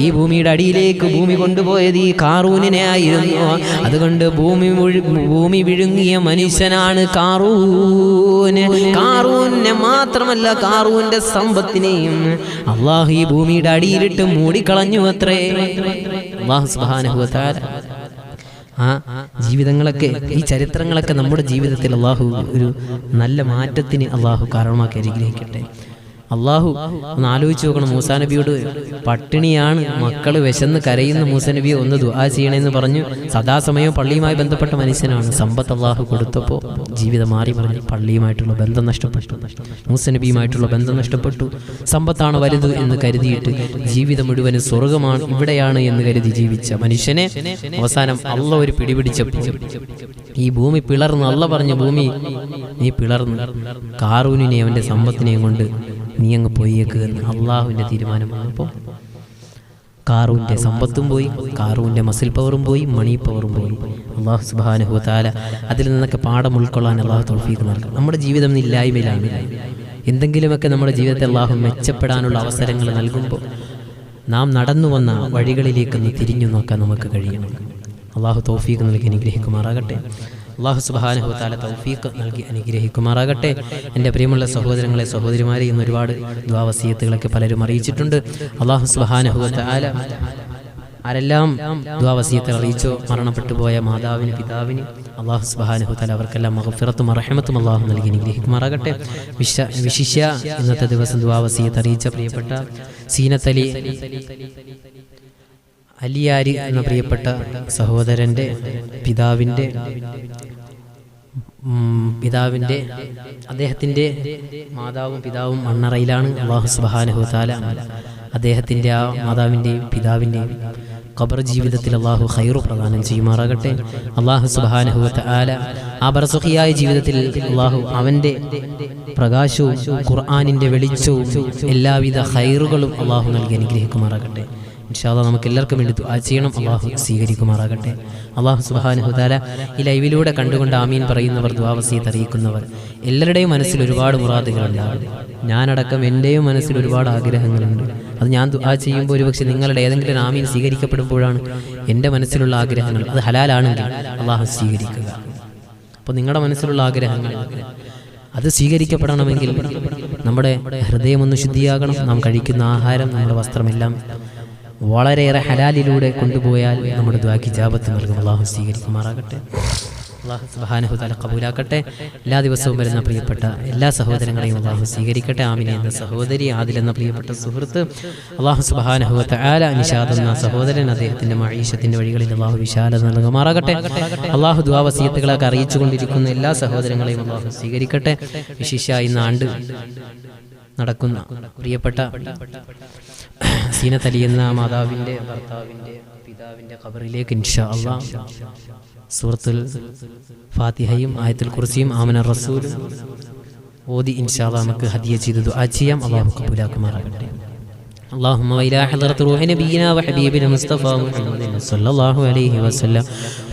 ഈ ഭൂമിയുടെ അടിയിലേക്ക് ഭൂമി കൊണ്ടുപോയത് ഈ കാറൂനിനെ ആയിരുന്നു. അതുകൊണ്ട് ഭൂമി വിഴുങ്ങിയ മനുഷ്യനാണ് കാറൂന്. കാറൂനെ മാത്രമല്ല, കാറൂന്റെ സമ്പത്തിനെയും അല്ലാഹു ഈ ഭൂമിയുടെ അടിയിലിട്ട് മൂടിക്കളഞ്ഞു അത്രേ. അല്ലാഹു സുബ്ഹാനഹു വ തആല ആ ജീവിതങ്ങളൊക്കെ, ഈ ചരിത്രങ്ങളൊക്കെ നമ്മുടെ ജീവിതത്തിൽ അല്ലാഹു ഒരു നല്ല മാറ്റത്തിന് അല്ലാഹു കാരണമാക്കി അനുഗ്രഹിക്കട്ടെ. അല്ലാഹു ഒന്ന് ആലോചിച്ച് നോക്കണം. മൂസാ നബിയോട് പട്ടിണിയാണ്, മക്കള് വിശന്ന് കരയുന്ന മൂസാ നബിയെ ഒന്ന് ദുആ ചെയ്യണമെന്ന് പറഞ്ഞു. സദാസമയം പള്ളിയുമായി ബന്ധപ്പെട്ട മനുഷ്യനാണ്. സമ്പത്ത് അല്ലാഹു കൊടുത്തപ്പോൾ ജീവിതം മാറി പറഞ്ഞു. പള്ളിയുമായിട്ടുള്ള ബന്ധം നഷ്ടപ്പെട്ടു, മൂസാ നബിയുമായിട്ടുള്ള ബന്ധം നഷ്ടപ്പെട്ടു. സമ്പത്താണ് വലുത് എന്ന് കരുതിയിട്ട് ജീവിതം മുഴുവനും സ്വർഗമാണ് ഇവിടെയാണ് എന്ന് കരുതി ജീവിച്ച മനുഷ്യനെ അവസാനം അള്ള ഒരു പിടിപിടിച്ചപ്പോൾ ഈ ഭൂമി പിളർന്ന് അള്ള പറഞ്ഞു, ഭൂമി നീ പിളർന്ന് കാറൂനിനെ അവന്റെ സമ്പത്തിനെയും കൊണ്ട് നീ അങ്ങ് പോയേക്ക് എന്ന് അള്ളാഹുവിൻ്റെ തീരുമാനം വന്നപ്പോൾ കാറൂൻ്റെ സമ്പത്തും പോയി, കാറൂൻ്റെ മസിൽ പവറും പോയി, മണി പവറും പോയി. അല്ലാഹു സുബ്ഹാനഹു വ തആല അതിൽ നിന്നൊക്കെ പാഠം ഉൾക്കൊള്ളാൻ അല്ലാഹു തൗഫീഖ് നൽകും. നമ്മുടെ ജീവിതം ഇല്ലായ്മയിലാണ്. എന്തെങ്കിലുമൊക്കെ നമ്മുടെ ജീവിതത്തെ അല്ലാഹു മെച്ചപ്പെടാനുള്ള അവസരങ്ങൾ നൽകുമ്പോൾ നാം നടന്നു വന്ന വഴികളിലേക്കൊന്ന് തിരിഞ്ഞു നോക്കാൻ നമുക്ക് കഴിയണം. അല്ലാഹു തൗഫീഖ് നൽകി അനുഗ്രഹിക്കുമാറാകട്ടെ. അല്ലാഹു സുബ്ഹാനഹു വ തആല തൗഫീഖ് നൽകി അനുഗ്രഹിക്കുമാറാകട്ടെ. എൻ്റെ പ്രിയമുള്ള സഹോദരങ്ങളെ, സഹോദരിമാരെ, ഇന്ന് ഒരുപാട് ദുആ വസിയത്തുകളൊക്കെ പലരും അറിയിച്ചിട്ടുണ്ട്. അല്ലാഹു സുബ്ഹാനഹു വ തആല ആരെല്ലാം ദുആ വസിയത്ത് അറിയിച്ചോ മരണപ്പെട്ടു പോയ മാതാവിന് പിതാവിന് അല്ലാഹു സുബ്ഹാനഹു വ തആല അവർക്കെല്ലാം മഗ്ഫിറത്തും റഹ്മത്തും അല്ലാഹു നൽകി അനുഗ്രഹിക്കുമാറാകട്ടെ. വിശിഷ്യ ഇന്നത്തെ ദിവസം ദുആ വസിയത്ത് അറിയിച്ച പ്രിയപ്പെട്ട സീനത്തലി അലിയാരി എന്ന പ്രിയപ്പെട്ട സഹോദരൻ്റെ പിതാവിൻ്റെ അദ്ദേഹത്തിൻ്റെ മാതാവും പിതാവും മണ്ണറയിലാണ്. അല്ലാഹു സുബ്ഹാനഹു വ തആല അദ്ദേഹത്തിൻ്റെ ആ മാതാവിൻ്റെയും പിതാവിൻ്റെയും ഖബർ ജീവിതത്തിൽ അല്ലാഹു ഖൈറു പ്രദാനം ചെയ്യുമാറാകട്ടെ. അല്ലാഹു സുബ്ഹാനഹു വ തആല ആ ബർസഖിയായ ജീവിതത്തിൽ അല്ലാഹു അവൻ്റെ പ്രകാശവും ഖുർആനിൻ്റെ വെളിച്ചവും എല്ലാവിധ ഖൈറുകളും അല്ലാഹു നൽകി അനുഗ്രഹിക്കുമാറാകട്ടെ. ഇൻഷാ അല്ലാഹ് നമുക്ക് എല്ലാവർക്കും വേണ്ടി ദുആ ചെയ്യണം. അള്ളാഹു സ്വീകരിക്കുമാറാകട്ടെ. അള്ളാഹു സുബ്ഹാനഹു വ തആല ഈ ലൈവിലൂടെ കണ്ടുകൊണ്ട് ആമീൻ പറയുന്നവർ, ദുആ വസിയത്ത് അറിയിക്കുന്നവർ, എല്ലാവരുടെയും മനസ്സിൽ ഒരുപാട് മുറാദുകളുണ്ടാകും. ഞാനടക്കം എൻ്റെയും മനസ്സിൽ ഒരുപാട് ആഗ്രഹങ്ങളുണ്ട്. അത് ഞാൻ ദുആ ചെയ്യുമ്പോൾ ഒരുപക്ഷെ നിങ്ങളുടെ ഏതെങ്കിലും ആമീൻ സ്വീകരിക്കപ്പെടുമ്പോഴാണ് എൻ്റെ മനസ്സിലുള്ള ആഗ്രഹങ്ങൾ അത് ഹലാലാണെങ്കിൽ അള്ളാഹു സ്വീകരിക്കുക. അപ്പോൾ നിങ്ങളുടെ മനസ്സിലുള്ള ആഗ്രഹങ്ങൾ അത് സ്വീകരിക്കപ്പെടണമെങ്കിൽ നമ്മുടെ ഹൃദയമൊന്ന് ശുദ്ധിയാകണം. നാം കഴിക്കുന്ന ആഹാരം, നമ്മുടെ വസ്ത്രമെല്ലാം വളരെയേറെ ഹലാലിലൂടെ കൊണ്ടുപോയാൽ നമ്മുടെ ദുആക്ക് ഇജാബത്ത് നൽകും. അള്ളാഹു സ്വീകരിക്കുമാറാകട്ടെ. അള്ളാഹു സുബ്ഹാനഹു തആല കബൂലാക്കട്ടെ. എല്ലാ ദിവസവും വരുന്ന പ്രിയപ്പെട്ട എല്ലാ സഹോദരങ്ങളെയും അള്ളാഹു സ്വീകരിക്കട്ടെ. ആമിന എന്ന സഹോദരി, ആദിൽ എന്ന പ്രിയപ്പെട്ട സുഹൃത്ത്, അള്ളാഹു സുബ്ഹാനഹു തആല നിഷാദ് എന്ന സഹോദരൻ, അദ്ദേഹത്തിൻ്റെ മഈശത്തിൻ്റെ വഴികളിൽ അള്ളാഹു വിശാലത നൽകുമാറാകട്ടെ. അള്ളാഹു ദുആ വസിയത്തുകളൊക്കെ അറിയിച്ചുകൊണ്ടിരിക്കുന്ന എല്ലാ സഹോദരങ്ങളെയും അള്ളാഹു സ്വീകരിക്കട്ടെ. വിശിഷ്യ ഇന്ന് ആണ്ട് നടക്കുന്ന പ്രിയപ്പെട്ട സീനത്ത് അലി എന്ന മാതാവിൻ്റെ ഭർത്താവിൻ്റെ പിതാവിൻ്റെ ഖബറിലേക്ക് ഇൻഷാ അല്ലാഹ് സൂറത്തുൽ ഫാത്തിഹയും ആയത്തുൽ കുർസിയും ആമന റസൂലും ഓതി ഇൻഷാ അല്ലാഹ് നമുക്ക് ഹദിയ ചെയ്ത് ദുആ ചെയ്യാം. അല്ലാഹു കബൂലാക്കുമാറാകട്ടെ. اللهم وإلى حضرة روح نبينا وحبيبنا المصطفى محمد صلى الله عليه وسلم،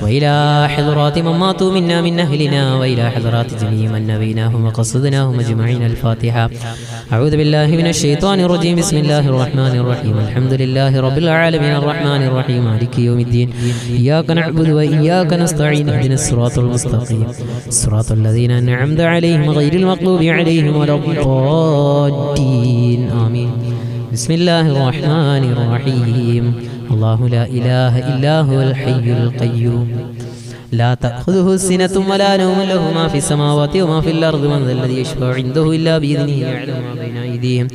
وإلى حضرات من ماتوا منا من أهلنا، وإلى حضرات جميع من نبيناهم وقصدناهم أجمعين. الفاتحة. أعوذ بالله من الشيطان الرجيم. بسم الله الرحمن الرحيم. الحمد لله رب العالمين الرحمن الرحيم مالك يوم الدين، إياك نعبد وإياك نستعين، اهدنا الصراط المستقيم صراط الذين أنعمت عليهم غير المغضوب عليهم ولا الضالين. آمين. بسم الله الرحمن الرحيم. الله لا إله إلا هو الحي القيوم لا تأخذه سنة ولا نوم، له ما في السماوات وما في الأرض، من ذا الذي يشفع عنده إلا بإذنه، يعلم ما بين أيديهم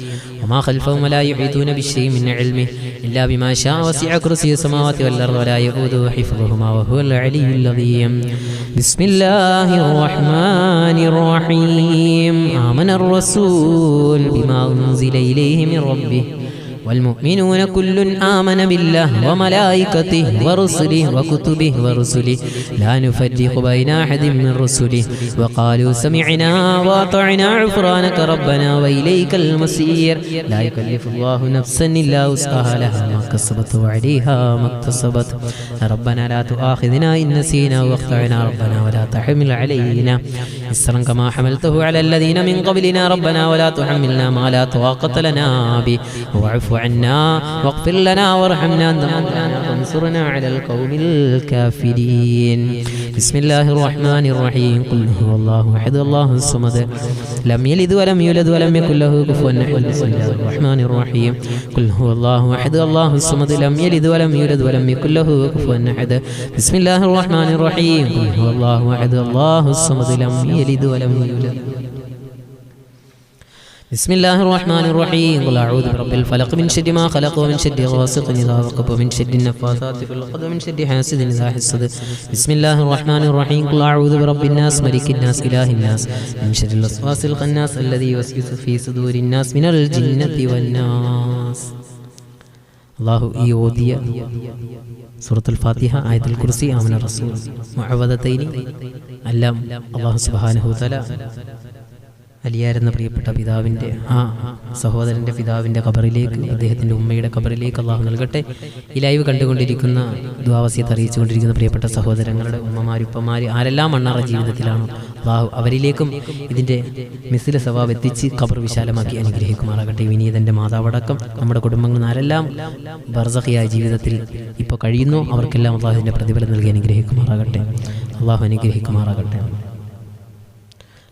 وما خلفهم، ولا يحيطون بشيء من علمه إلا بما شاء، وسع كرسي السماوات والأرض ولا يؤوده حفظهما وهو العلي العظيم. بسم الله الرحمن الرحيم. آمن الرسول بما أنزل إليه من ربه والمؤمنون كل آمن بالله وملائكته ورسله وكتبه ورسله لا نفرق بين أحد من رسله وقالوا سمعنا وأطعنا غفرانك ربنا وإليك المصير. لا يكلف الله نفسا إلا وسعها، لها ما كسبت وعليها ما اكتسبت. ربنا لا تؤاخذنا إن نسينا واخطأنا، ربنا ولا تحمل علينا إصرا كما حملته على الذين من قبلنا، ربنا ولا تحملنا ما لا طاقة لنا به، واعف عنا واغفر لنا وارحمنا أنت مولانا فانصرنا على القوم الكافرين. بسم الله الرحمن الرحيم. قل هو الله أحد الله الصمد لم يلد ولم يولد ولم يكن له كفوا أحد. بسم الله الرحمن الرحيم. قل هو الله أحد الله الصمد لم يلد ولم يولد ولم يكن له كفوا أحد. بسم الله الرحمن الرحيم. قل هو الله أحد الله الصمد لم يلد ولم يولد. بسم الله الرحمن الرحيم. قل أعوذ برب الفلق من شر ما خلق ومن شر غاسق إذا وقب ومن شر النفاثات في العقد ومن شر حاسد إذا حسد. بسم الله الرحمن الرحيم. قل أعوذ برب الناس ملك الناس إله الناس من شر الوسواس الخناس الذي يوسوس في صدور الناس من الجنة والناس. الله يودي سورة الفاتحة آية الكرسي آمن الرسول معوذتين എല്ലാം അല്ലാഹു സുബ്ഹാനഹു വതആല അലിയാർ എന്ന പ്രിയപ്പെട്ട പിതാവിൻ്റെ ആ സഹോദരൻ്റെ പിതാവിൻ്റെ ഖബറിലേക്ക്, അദ്ദേഹത്തിൻ്റെ ഉമ്മയുടെ ഖബറിലേക്ക് അള്ളാഹു നൽകട്ടെ. ഈ ലൈവ് കണ്ടുകൊണ്ടിരിക്കുന്ന ദുആ വസിയത്ത് അറിയിച്ചുകൊണ്ടിരിക്കുന്ന പ്രിയപ്പെട്ട സഹോദരങ്ങളുടെ ഉമ്മമാർ, ഉപ്പമാർ ആരെല്ലാം മണ്ണാറ ജീവിതത്തിലാണോ അള്ളാഹു അവരിലേക്കും ഇതിൻ്റെ മിസ്ല സവാബ് എത്തിച്ച് ഖബർ വിശാലമാക്കി അനുഗ്രഹിക്കുമാറാകട്ടെ. വിനീതൻ്റെ മാതാവടക്കം നമ്മുടെ കുടുംബങ്ങളിൽ ആരെല്ലാം ബർസഖിയായ ജീവിതത്തിൽ ഇപ്പോൾ കഴിയുന്നു അവർക്കെല്ലാം അള്ളാഹുവിൻ്റെ പ്രതിഫലം നൽകി അനുഗ്രഹിക്കുമാറാകട്ടെ. അള്ളാഹു അനുഗ്രഹിക്കുമാറാകട്ടെ.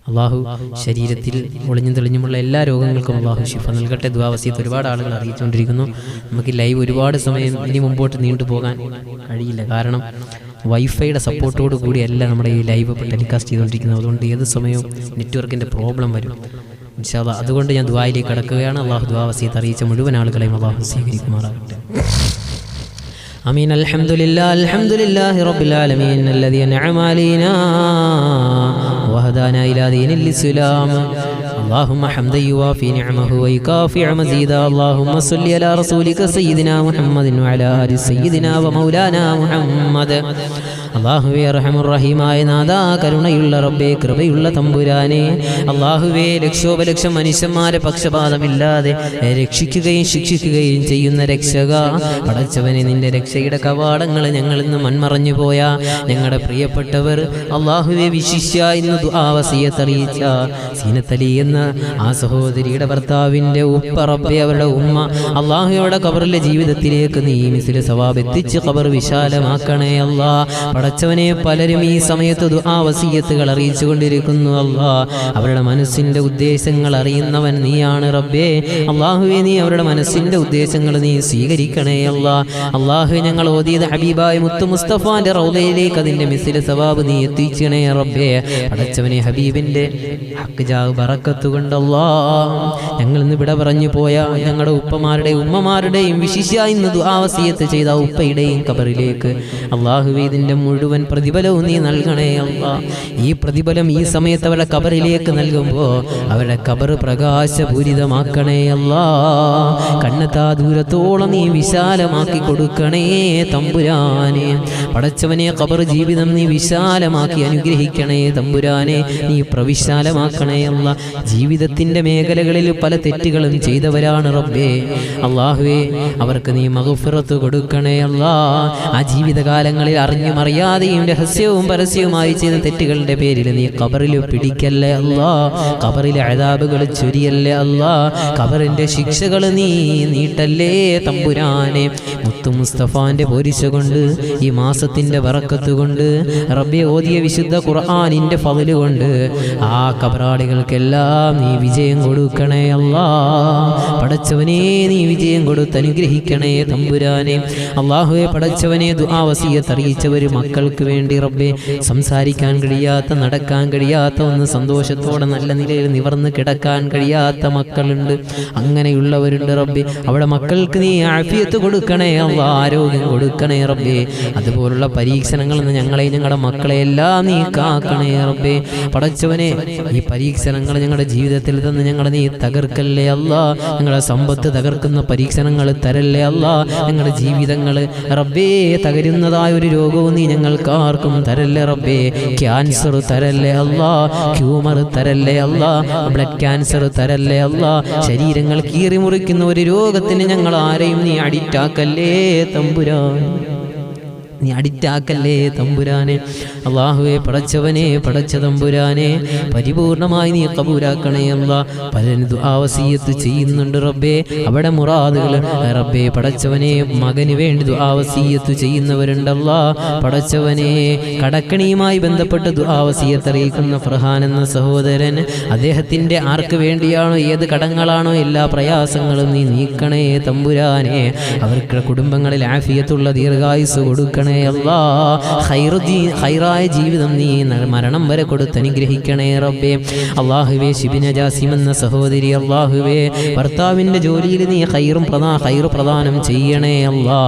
അള്ളാഹു ശരീരത്തിൽ ഒളിഞ്ഞും തെളിഞ്ഞുമുള്ള എല്ലാ രോഗങ്ങൾക്കും അള്ളാഹു ശിഫ നൽകട്ടെ. ദുആ വസിയത്ത് ഒരുപാട് ആളുകൾ അറിയിച്ചുകൊണ്ടിരിക്കുന്നു. നമുക്ക് ലൈവ് ഒരുപാട് സമയം ഇനി മുമ്പോട്ട് നീണ്ടുപോകാൻ കഴിയില്ല. കാരണം വൈഫൈയുടെ സപ്പോർട്ടോട് കൂടിയല്ല നമ്മുടെ ഈ ലൈവ് ടെലികാസ്റ്റ് ചെയ്തുകൊണ്ടിരിക്കുന്നത്. അതുകൊണ്ട് ഏത് സമയവും നെറ്റ്വർക്കിൻ്റെ പ്രോബ്ലം വരും ഇൻഷാ അല്ലാഹ്. അതുകൊണ്ട് ഞാൻ ദുആയിലേക്ക് കടക്കുകയാണ്. അള്ളാഹു ദുആ വസിയത്ത് അറിയിച്ച മുഴുവൻ ആളുകളെയും അള്ളാഹു സ്വീകരിക്കുമാറാകട്ടെ. آمين. الحمد لله رب العالمين الذي أنعم علينا وهدانا إلى دين الإسلام. اللهم حمدا يوافي نعمه ويكافئ مزيدا. اللهم صل على رسولك سيدنا محمد وعلى آل سيدنا ومولانا محمد. അല്ലാഹുവേ അർഹമുർ റഹീമായ നാഥാ, കരുണയുള്ള റബ്ബേ, കൃപയുള്ള തമ്പുരാനെ, അല്ലാഹുവേ ലക്ഷോപലക്ഷം മനുഷ്യന്മാരെ പക്ഷപാതമില്ലാതെ രക്ഷിക്കുകയും ശിക്ഷിക്കുകയും ചെയ്യുന്ന രക്ഷക, പടച്ചവനെ നിന്റെ രക്ഷയുടെ കവാടങ്ങൾ ഞങ്ങളിൽ നിന്ന് മൺമറഞ്ഞു പോയ ഞങ്ങളുടെ പ്രിയപ്പെട്ടവർ, അല്ലാഹുവേ വിശിഷ്യ ഇന്ന് ദുആ വസിയത്ത് അറിയിച്ച സീനത്തലി എന്ന ആ സഹോദരിയുടെ ഭർത്താവിൻ്റെ ഉപ്പ റബ്ബേ, അവരുടെ ഉമ്മ, അല്ലാഹുവയുടെ ഖബറിലെ ജീവിതത്തിലേക്ക് നീ മിസ്ലു സവാബ് എത്തിച്ച് ഖബർ വിശാലമാക്കണേ അല്ലാ. പടച്ചവനെ പലരും ഈ സമയത്ത് ദുആ വസിയത്തുകൾ അറിയിച്ചു കൊണ്ടിരിക്കുന്നു അല്ലാ. അവരുടെ മനസ്സിൻ്റെ ഉദ്ദേശങ്ങൾ അറിയുന്നവൻ നീയാണ് റബ്ബേ. അല്ലാഹുവേ നീ അവരുടെ മനസ്സിൻ്റെ ഉദ്ദേശങ്ങൾ നീ സ്വീകരിക്കണേ അല്ലാ. അല്ലാഹുവേ ഞങ്ങൾ ഓതിയത് ഹബീബായ മുത്തു മുസ്തഫാന്റെ റൗളയിലേക്ക് അതിൻ്റെ മിസ്ലു സവാബ് നീ എത്തിച്ചണേ റബ്ബേ. പടച്ചവനെ ഹബീബിൻ്റെ ഹക്ക് ജാഹ് ബറക്കത്ത് കൊണ്ടല്ലാ ഞങ്ങൾ ഇന്ന് ഇവിടെ പറഞ്ഞു പോയ ഞങ്ങളുടെ ഉപ്പമാരുടെയും ഉമ്മമാരുടെയും വിശിഷ്യ ഇന്ന് ദുആ വസിയത്ത് ചെയ്ത ഉപ്പയുടെയും ഖബറിലേക്ക് അല്ലാഹുവേ ഇതിൻ്റെ മുഴുവൻ പ്രതിഫലവും നീ നൽകണേ അല്ലാ. ഈ പ്രതിഫലം ഈ സമയത്ത് അവരുടെ ഖബറിലേക്ക് നൽകുമ്പോൾ അവരുടെ ഖബർ പ്രകാശപൂരിതമാക്കണേ അല്ലാ. കണ്ണെത്താ ദൂരത്തോളം നീ വിശാലമാക്കി കൊടുക്കണേ തമ്പുരാനെ. പടച്ചവനെ ഖബർ ജീവിതം നീ വിശാലമാക്കി അനുഗ്രഹിക്കണേ തമ്പുരാനെ. നീ പ്രവിശാലമാക്കണേ അല്ലാ. ജീവിതത്തിൻ്റെ മേഖലകളിൽ പല തെറ്റുകളും ചെയ്തവരാണ് റബ്ബേ. അല്ലാഹുവേ അവർക്ക് നീ മഗ്ഫിറത്ത് കൊടുക്കണേ അല്ലാ. ആ ജീവിതകാലങ്ങളിൽ അറിഞ്ഞും അറിയാതെയും രഹസ്യവും പരസ്യവുമായി ചെയ്ത തെറ്റുകളുടെ പേരിൽ നീ ഖബറിൽ പിടിക്കല്ലേ അല്ലാ. ഖബറിലെ അദാബുകൾ ചൊരിയല്ലേ അല്ലാ. ഖബറിൻ്റെ ശിക്ഷകൾ നീ നീട്ടല്ലേ തമ്പുരാനെ. മുത്തു മുസ്തഫാന്റെ പോരിശ കൊണ്ട് ഈ മാസത്തിൻ്റെ ബറക്കത്ത് കൊണ്ട് റബ്ബേ ഓതിയ വിശുദ്ധ ഖുർആനിൻ്റെ ഫള് കൊണ്ട് ആ ഖബറാളികൾക്കെല്ലാം നീ വിജയം കൊടുക്കണേ അല്ലാ. പടച്ചവനെ നീ വിജയം കൊടുത്ത് അനുഗ്രഹിക്കണേ തമ്പുരാനെ. അല്ലാഹുവേ പടച്ചവനെ ദുആ വസിയത്ത് അറിയിച്ചവർ മക്കൾക്ക് വേണ്ടി റബ്ബേ സംസാരിക്കാൻ കഴിയാത്ത, നടക്കാൻ കഴിയാത്ത, ഒന്ന് സന്തോഷത്തോടെ നല്ല നിലയിൽ നിവർന്ന് കിടക്കാൻ കഴിയാത്ത മക്കളുണ്ട്. അങ്ങനെയുള്ളവരുണ്ട് റബ്ബേ. അവിടെ മക്കൾക്ക് നീ ആഫിയത്ത് കൊടുക്കണേ അല്ലാ. ആരോഗ്യം കൊടുക്കണേ റബ്ബേ. അതുപോലുള്ള പരീക്ഷണങ്ങളിൽ നിന്ന് ഞങ്ങളെയും ഞങ്ങളുടെ മക്കളെയെല്ലാം നീ കാക്കണേ റബ്ബേ. പടച്ചവനെ ഈ പരീക്ഷണങ്ങൾ ഞങ്ങളുടെ ജീവിതത്തിൽ നിന്ന് ഞങ്ങളെ നീ തകർക്കല്ലേ അല്ലാ. ഞങ്ങളുടെ സമ്പത്ത് തകർക്കുന്ന പരീക്ഷണങ്ങൾ തരല്ലേ അല്ലാ. ഞങ്ങളുടെ ജീവിതങ്ങൾ റബ്ബേ തകരുന്നതായ ഒരു രോഗവും നീ ഞങ്ങൾക്ക് ആർക്കും തരല്ലേ റബ്ബേ. ക്യാൻസർ തരല്ലേ അല്ലാ. ട്യൂമർ തരല്ലേ അല്ലാ. ബ്ലഡ് ക്യാൻസർ തരല്ലേ അല്ലാ. ശരീരങ്ങൾ കീറിമുറിക്കുന്ന ഒരു രോഗത്തിന് ഞങ്ങൾ ആരെയും നീ അഡിക്റ്റാക്കല്ലേ തമ്പുരാൻ. നീ അഡിക്റ്റാക്കല്ലേ തമ്പുരാനെ. അല്ലാഹുവേ പടച്ചവനെ, പടച്ച തമ്പുരാനെ, പരിപൂർണമായി നീ കബൂലാക്കണേ അല്ലാ. പലരും ദുആ വസിയത്ത് ചെയ്യുന്നുണ്ട് റബ്ബേ. അവിടെ മുറാദുകൾ റബ്ബേ പടച്ചവനെ മകന് വേണ്ടി ദുആ വസിയത്ത് ചെയ്യുന്നവരുണ്ടല്ലാ. പടച്ചവനെ കടക്കണിയുമായി ബന്ധപ്പെട്ട് ദുആ വസിയത്ത് അറിയിക്കുന്ന ഫർഹാൻ എന്ന സഹോദരൻ, അദ്ദേഹത്തിൻ്റെ ആർക്ക് വേണ്ടിയാണോ ഏത് കടങ്ങളാണോ എല്ലാ പ്രയാസങ്ങളും നീ നീക്കണേ തമ്പുരാനെ. അവർക്ക് കുടുംബങ്ങളിൽ ആഫിയത്തുള്ള ദീർഘായുസ് കൊടുക്കണേ അല്ലാ. ഖൈറായ ജീവിതം നീ മരണം വരെ കൊടുത്ത് അനുഗ്രഹിക്കണേ റബ്ബേ. അല്ലാഹുവേ ശിബിന ജാസിം എന്ന സഹോദരി, അല്ലാഹുവേ ഭർത്താവിൻ്റെ ജോലിയിൽ നീ ഖൈറ് പ്രദാനം ചെയ്യണേ അല്ലാ.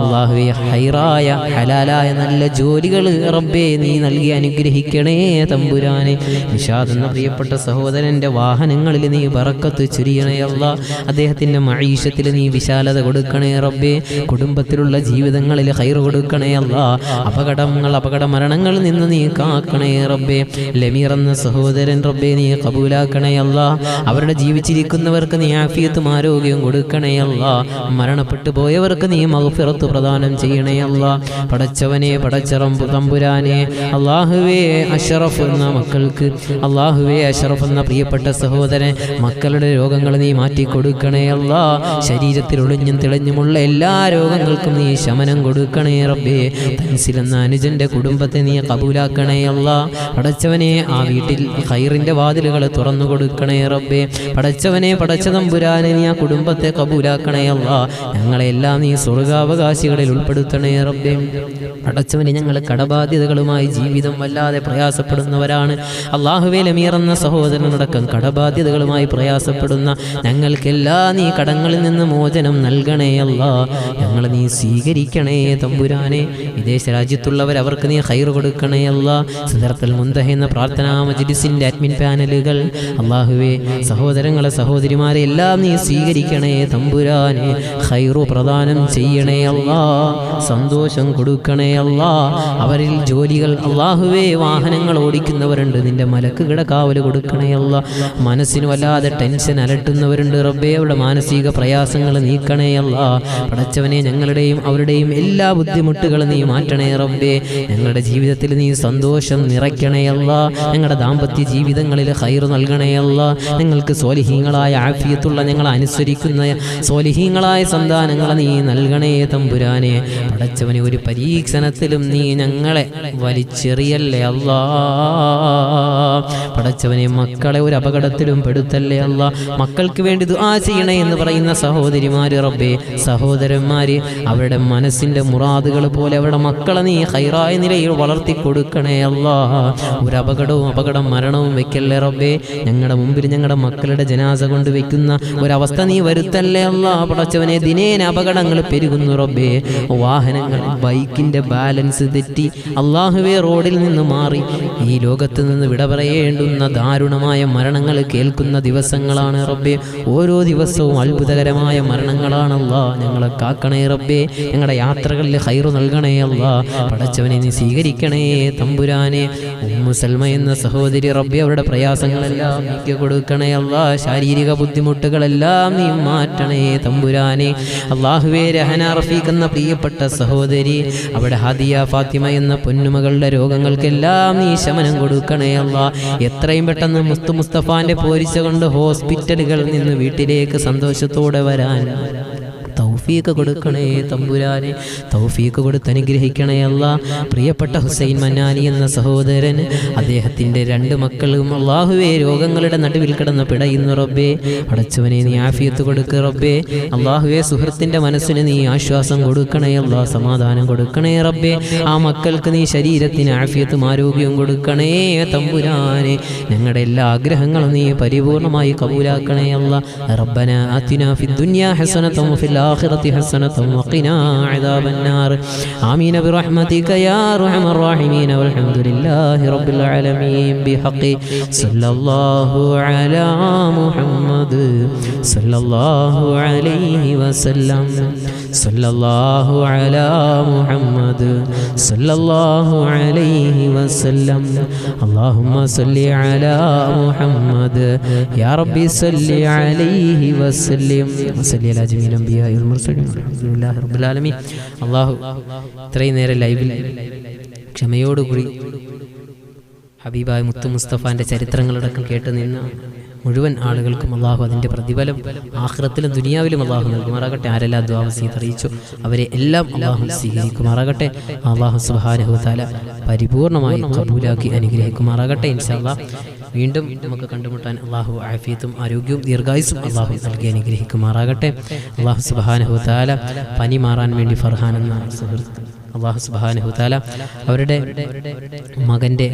അല്ലാഹുവേ ഖൈറായ ഹലാലായ നല്ല ജോലികൾ റബ്ബേ നീ നൽകി അനുഗ്രഹിക്കണേ തമ്പുരാനെ. നിഷാദ് എന്ന പ്രിയപ്പെട്ട സഹോദരൻ്റെ വാഹനങ്ങളിൽ നീ ബറക്കത്ത് ചൊരിയണേ അല്ലാ. അദ്ദേഹത്തിൻ്റെ മഈശത്തിൽ നീ വിശാലത കൊടുക്കണേ റബ്ബേ. കുടുംബത്തിലുള്ള ജീവിതങ്ങളിൽ ഖൈർ കൊടുക്കണേ അല്ലാ. അപകട മരണങ്ങളിൽ നിന്ന് നീ കാക്കണേ റബ്ബേ. ലമീർ എന്ന സഹോദരൻ റബ്ബേ നീ കബൂലാക്കണേ അല്ലാ. അവരുടെ ജീവിച്ചിരിക്കുന്നവർക്ക് നീ ആഫിയത്തും ആരോഗ്യവും കൊടുക്കണേ അല്ലാ. മരണപ്പെട്ടു പോയവർക്ക് നീ മഗ്ഫിറത്ത് പ്രദാനം ചെയ്യണേ അല്ലാ. പടച്ചവനെ, പടച്ചറമ്പ് തമ്പുരാനെ, അല്ലാഹുവേ അഷ്റഫ് എന്ന മക്കൾക്ക്, അല്ലാഹുവേ അഷ്റഫ് എന്ന പ്രിയപ്പെട്ട സഹോദരൻ മക്കളുടെ രോഗങ്ങൾ നീ മാറ്റി കൊടുക്കണേ അല്ലാ. ശരീരത്തിൽ ഒളിഞ്ഞും തിളഞ്ഞുമുള്ള എല്ലാ രോഗങ്ങൾക്കും നീ ശമനം കൊടുക്കണേ റബ്ബേ. തൻസിൽ എന്ന അനുജന്റെ കുടുംബത്തെ നീ കബൂലാക്കണേ അല്ലാ. പടച്ചവനെ ആ വീട്ടിൽ ഖൈറിന്റെ വാതിലുകൾ തുറന്നു കൊടുക്കണേ റബ്ബേ. പടച്ചവനെ, പടച്ച തമ്പുരാനെ നീ ആ കുടുംബത്തെ കബൂലാക്കണേ അല്ലാ. ഞങ്ങളെല്ലാം നീ സ്വർഗാവകാശികളിൽ ഉൾപ്പെടുത്തണേ റബ്ബേ. പടച്ചവനെ ഞങ്ങൾ കടബാധ്യതകളുമായി ജീവിതം വല്ലാതെ പ്രയാസപ്പെടുന്നവരാണ്. അല്ലാഹുവേ ലമീർ എന്ന സഹോദരനടക്കം കടബാധ്യതകളുമായി പ്രയാസപ്പെടുന്ന ഞങ്ങൾക്കെല്ലാം നീ കടങ്ങളിൽ നിന്ന് മോചനം നൽകണേ അല്ലാ. ഞങ്ങൾ നീ സ്വീകരിക്കണേ തമ്പുരാനെ. വിദേശ രാജ്യത്തുള്ളവർ അവർക്ക് നീ ഖൈർ കൊടുക്കണേ അല്ലാ. സിദ്റത്തുൽ മുൻതഹ എന്ന പ്രാർത്ഥനാ മജ്ലിസിന്റെ അഡ്മിൻ പാനലുകൾ അല്ലാഹുവേ, സഹോദരങ്ങളെ സഹോദരിമാരെ എല്ലാം നീ സ്വീകരിക്കണേ തമ്പുരാനെ. ഖൈറു പ്രദാനം ചെയ്യണേ അല്ലാ, സന്തോഷം കൊടുക്കണേ അല്ലാ. അവരിൽ ജോലികൾ അല്ലാഹുവേ, വാഹനങ്ങൾ ഓടിക്കുന്നവരുണ്ട്, നിന്റെ മലക്കുകളുടെ കാവല് കൊടുക്കണേ അല്ലാ. മനസ്സിന് വല്ലാതെ ടെൻഷൻ അലട്ടുന്നവരുണ്ട് റബ്ബേ, അവരുടെ മാനസിക പ്രയാസങ്ങൾ നീക്കണേ അല്ലാ. പടച്ചവനെ, ഞങ്ങളുടെയും അവരുടെയും എല്ലാ ബുദ്ധിമുട്ടുകളും നീ മാറ്റണേ റബ്ബേ. ഞങ്ങളുടെ ജീവിതത്തിൽ നീ സന്തോഷം നിറയ്ക്കണേ അല്ലാ. ഞങ്ങളുടെ ദാമ്പത്യ ജീവിതങ്ങളിൽ ഖൈർ നൽകണേ അല്ലാ. ഞങ്ങൾക്ക് സ്വാലിഹീങ്ങളായ ആഫിയത്തുള്ള, ഞങ്ങളെ അനുസരിക്കുന്ന സ്വാലിഹീങ്ങളായ സന്താനങ്ങളെ നീ നൽകണേ തമ്പുരാനെ. പടച്ചവനെ, ഒരു പരീക്ഷണത്തിലും നീ ഞങ്ങളെ വലിച്ചെറിയല്ലേ അല്ലാ. പടച്ചവനെ, മക്കളെ ഒരു അപകടത്തിലും പെടുത്തല്ലേ അല്ലാ. മക്കൾക്ക് വേണ്ടി ദുആ ചെയ്യണേ എന്ന് പറയുന്ന സഹോദരിമാര് റബ്ബേ, സഹോദരന്മാര്, അവരുടെ മനസ്സിന്റെ മുറാദുകൾ പോലെ അവരുടെ മക്കളെ നീ ഖൈറായ നിലയിൽ വളർത്തി കൊടുക്കണേ അല്ലാ. ഒരു അപകടം മരണവും വെക്കല്ലേ റബ്ബേ. ഞങ്ങളുടെ മുമ്പിൽ ഞങ്ങളുടെ മക്കളുടെ ജനാസ കൊണ്ട് വെക്കുന്ന ഒരവസ്ഥ നീ വരുത്തല്ലേ അല്ലാ. പടച്ചവനെ, ദിനേന അപകടങ്ങൾ പെരുകുന്നു റബ്ബേ. വാഹനങ്ങൾ, ബൈക്കിന്റെ ബാലൻസ് തെറ്റി അല്ലാഹുവേ റോഡിൽ നിന്ന് മാറി ഈ ലോകത്ത് നിന്ന് വിട പറയേണ്ടുന്ന ദാരുണമായ മരണങ്ങൾ കേൾക്കുന്ന ദിവസങ്ങളാണ് റബ്ബേ. ഓരോ ദിവസവും അത്ഭുതകരമായ മരണങ്ങളാണല്ലാ. ഞങ്ങളെ കാക്കണേ റബ്ബേ. ഞങ്ങളുടെ യാത്രകളിൽ ഖൈർ നൽകണേ അല്ലാ. പടച്ചവനെ, നീ സ്വീകരിക്കണേ തമ്പുരാനെ. ഉമ്മു സൽമ എന്ന സഹോദരി റബ്ബേ, അവരുടെ പ്രയാസങ്ങളെല്ലാം നീക്കി കൊടുക്കണേ അല്ലാ. ശാരീരിക ബുദ്ധിമുട്ടുകളെല്ലാം നീ മാറ്റണേ തമ്പുരാനെ. അല്ലാഹുവേ, രഹന റഫീഖ് എന്ന പ്രിയപ്പെട്ട സഹോദരി, അവിടെ ഹാദിയ ഫാത്തിമ എന്ന പൊന്നുമകളുടെ രോഗങ്ങൾക്കെല്ലാം നീ ശമനം കൊടുക്കണേ അല്ലാ. എത്രയും പെട്ടെന്ന് മുസ്തഫാന്റെ പോരിച്ച കൊണ്ട് ഹോസ്പിറ്റലുകളിൽ നിന്ന് വീട്ടിലേക്ക് സന്തോഷത്തോടെ വരാൻ തൗഫീഖ് കൊടുക്കണേ തമ്പുരാനെ. തൗഫീഖ് കൊടുത്ത് അനുഗ്രഹിക്കണേ അല്ലാ. പ്രിയപ്പെട്ട ഹുസൈൻ മന്നാനി എന്ന സഹോദരൻ, അദ്ദേഹത്തിൻ്റെ 2 മക്കളും അല്ലാഹുവേ രോഗങ്ങളുടെ നടുവിൽ കിടന്ന് പിടയുന്നു റബ്ബേ. അടച്ചവനെ, നീ ആഫിയത്ത് കൊടുക്ക് റബ്ബേ. അല്ലാഹുവേ, സുഹൃത്തിൻ്റെ മനസ്സിന് നീ ആശ്വാസം കൊടുക്കണേ അല്ലാ, സമാധാനം കൊടുക്കണേ റബ്ബേ. ആ മക്കൾക്ക് നീ ശരീരത്തിന് ആഫിയത്തും ആരോഗ്യവും കൊടുക്കണേ തമ്പുരാനെ. ഞങ്ങളുടെ എല്ലാ ആഗ്രഹങ്ങളും നീ പരിപൂർണമായി കബൂലാക്കണേ അല്ലാ. റബ്ബന ആതിനാ ഫിദ് ദുനിയാ ഹസനതൻ വഫിൽ الآخرة حسنة وقنا عذاب النار آمين برحمتك يا أرحم الراحمين والحمد لله رب العالمين بحق صلى الله على محمد صلى الله عليه وسلم صلى الله على محمد صلى الله عليه وسلم اللهم صل على محمد يا ربي صل عليه وسلم وصل على جميع الأنبياء والمرسلين الحمد لله رب العالمين. അല്ലാഹു ഇത്രയും നേരം ലൈവിൽ ക്ഷമയോടുകൂടി ഹബീബായ മുത്തു മുസ്തഫാന്റെ ചരിത്രങ്ങളടക്കം കേട്ട് നിന്ന മുഴുവൻ ആളുകൾക്കും അല്ലാഹു അതിൻ്റെ പ്രതിഫലം ആഖിറത്തിലും ദുനിയാവിലും അല്ലാഹു നൽകുമാറാകട്ടെ. ആരെല്ലാം ദുആ വസീയത്ത് അറിയിച്ചു അവരെ എല്ലാം അല്ലാഹു സ്വീകരിക്കുമാറാകട്ടെ. അല്ലാഹു സുബ്ഹാനഹു വ തആല പരിപൂർണമായി കബൂലാക്കി അനുഗ്രഹിക്കുമാറാകട്ടെ. ഇൻഷാ അല്ലാഹ് വീണ്ടും നമുക്ക് കണ്ടുമുട്ടാൻ അല്ലാഹു ആഫിയത്തും ആരോഗ്യവും ദീർഘായുസ്സും അല്ലാഹു നൽകി അനുഗ്രഹിക്കുമാറാകട്ടെ. അല്ലാഹു സുബ്ഹാനഹു വ തആല പനി മാറാൻ വേണ്ടി ഫർഹാൻ എന്ന സുഹൃത്ത് അല്ലാഹു സുബ്ഹാനഹു വ തആല അവരുടെ മകൻ്റെ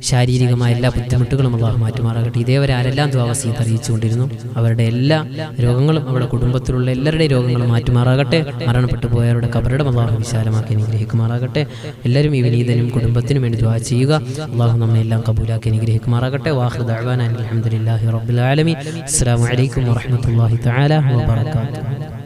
ശാരീരികമായ എല്ലാ ബുദ്ധിമുട്ടുകളും അല്ലാഹു മാറ്റുമാറാകട്ടെ. ഇതേവരെ ആരെല്ലാം ദുആ വസീയത്ത് അറിയിച്ചുകൊണ്ടിരുന്നു അവരുടെ എല്ലാ രോഗങ്ങളും അവരുടെ കുടുംബത്തിലുള്ള എല്ലാവരുടെയും രോഗങ്ങളും മാറ്റുമാറാകട്ടെ. മരണപ്പെട്ടു പോയവരുടെ ഖബറിടം അല്ലാഹു വിശാലമാക്കി അനുഗ്രഹിക്കുമാറാകട്ടെ. എല്ലാവരും ഈ വിനീതനും കുടുംബത്തിനും വേണ്ടി ദുആ ചെയ്യുക. അല്ലാഹു നമ്മെ എല്ലാം കബൂലാക്കി അനുഗ്രഹിക്കുമാറാകട്ടെ. വാഖിറു ദഅ്വാനാ അൽഹംദുലില്ലാഹി റബ്ബിൽ ആലമീൻ. അസ്സലാമു അലൈക്കും വറഹ്മത്തുള്ളാഹി തആല വബറകാതുഹു.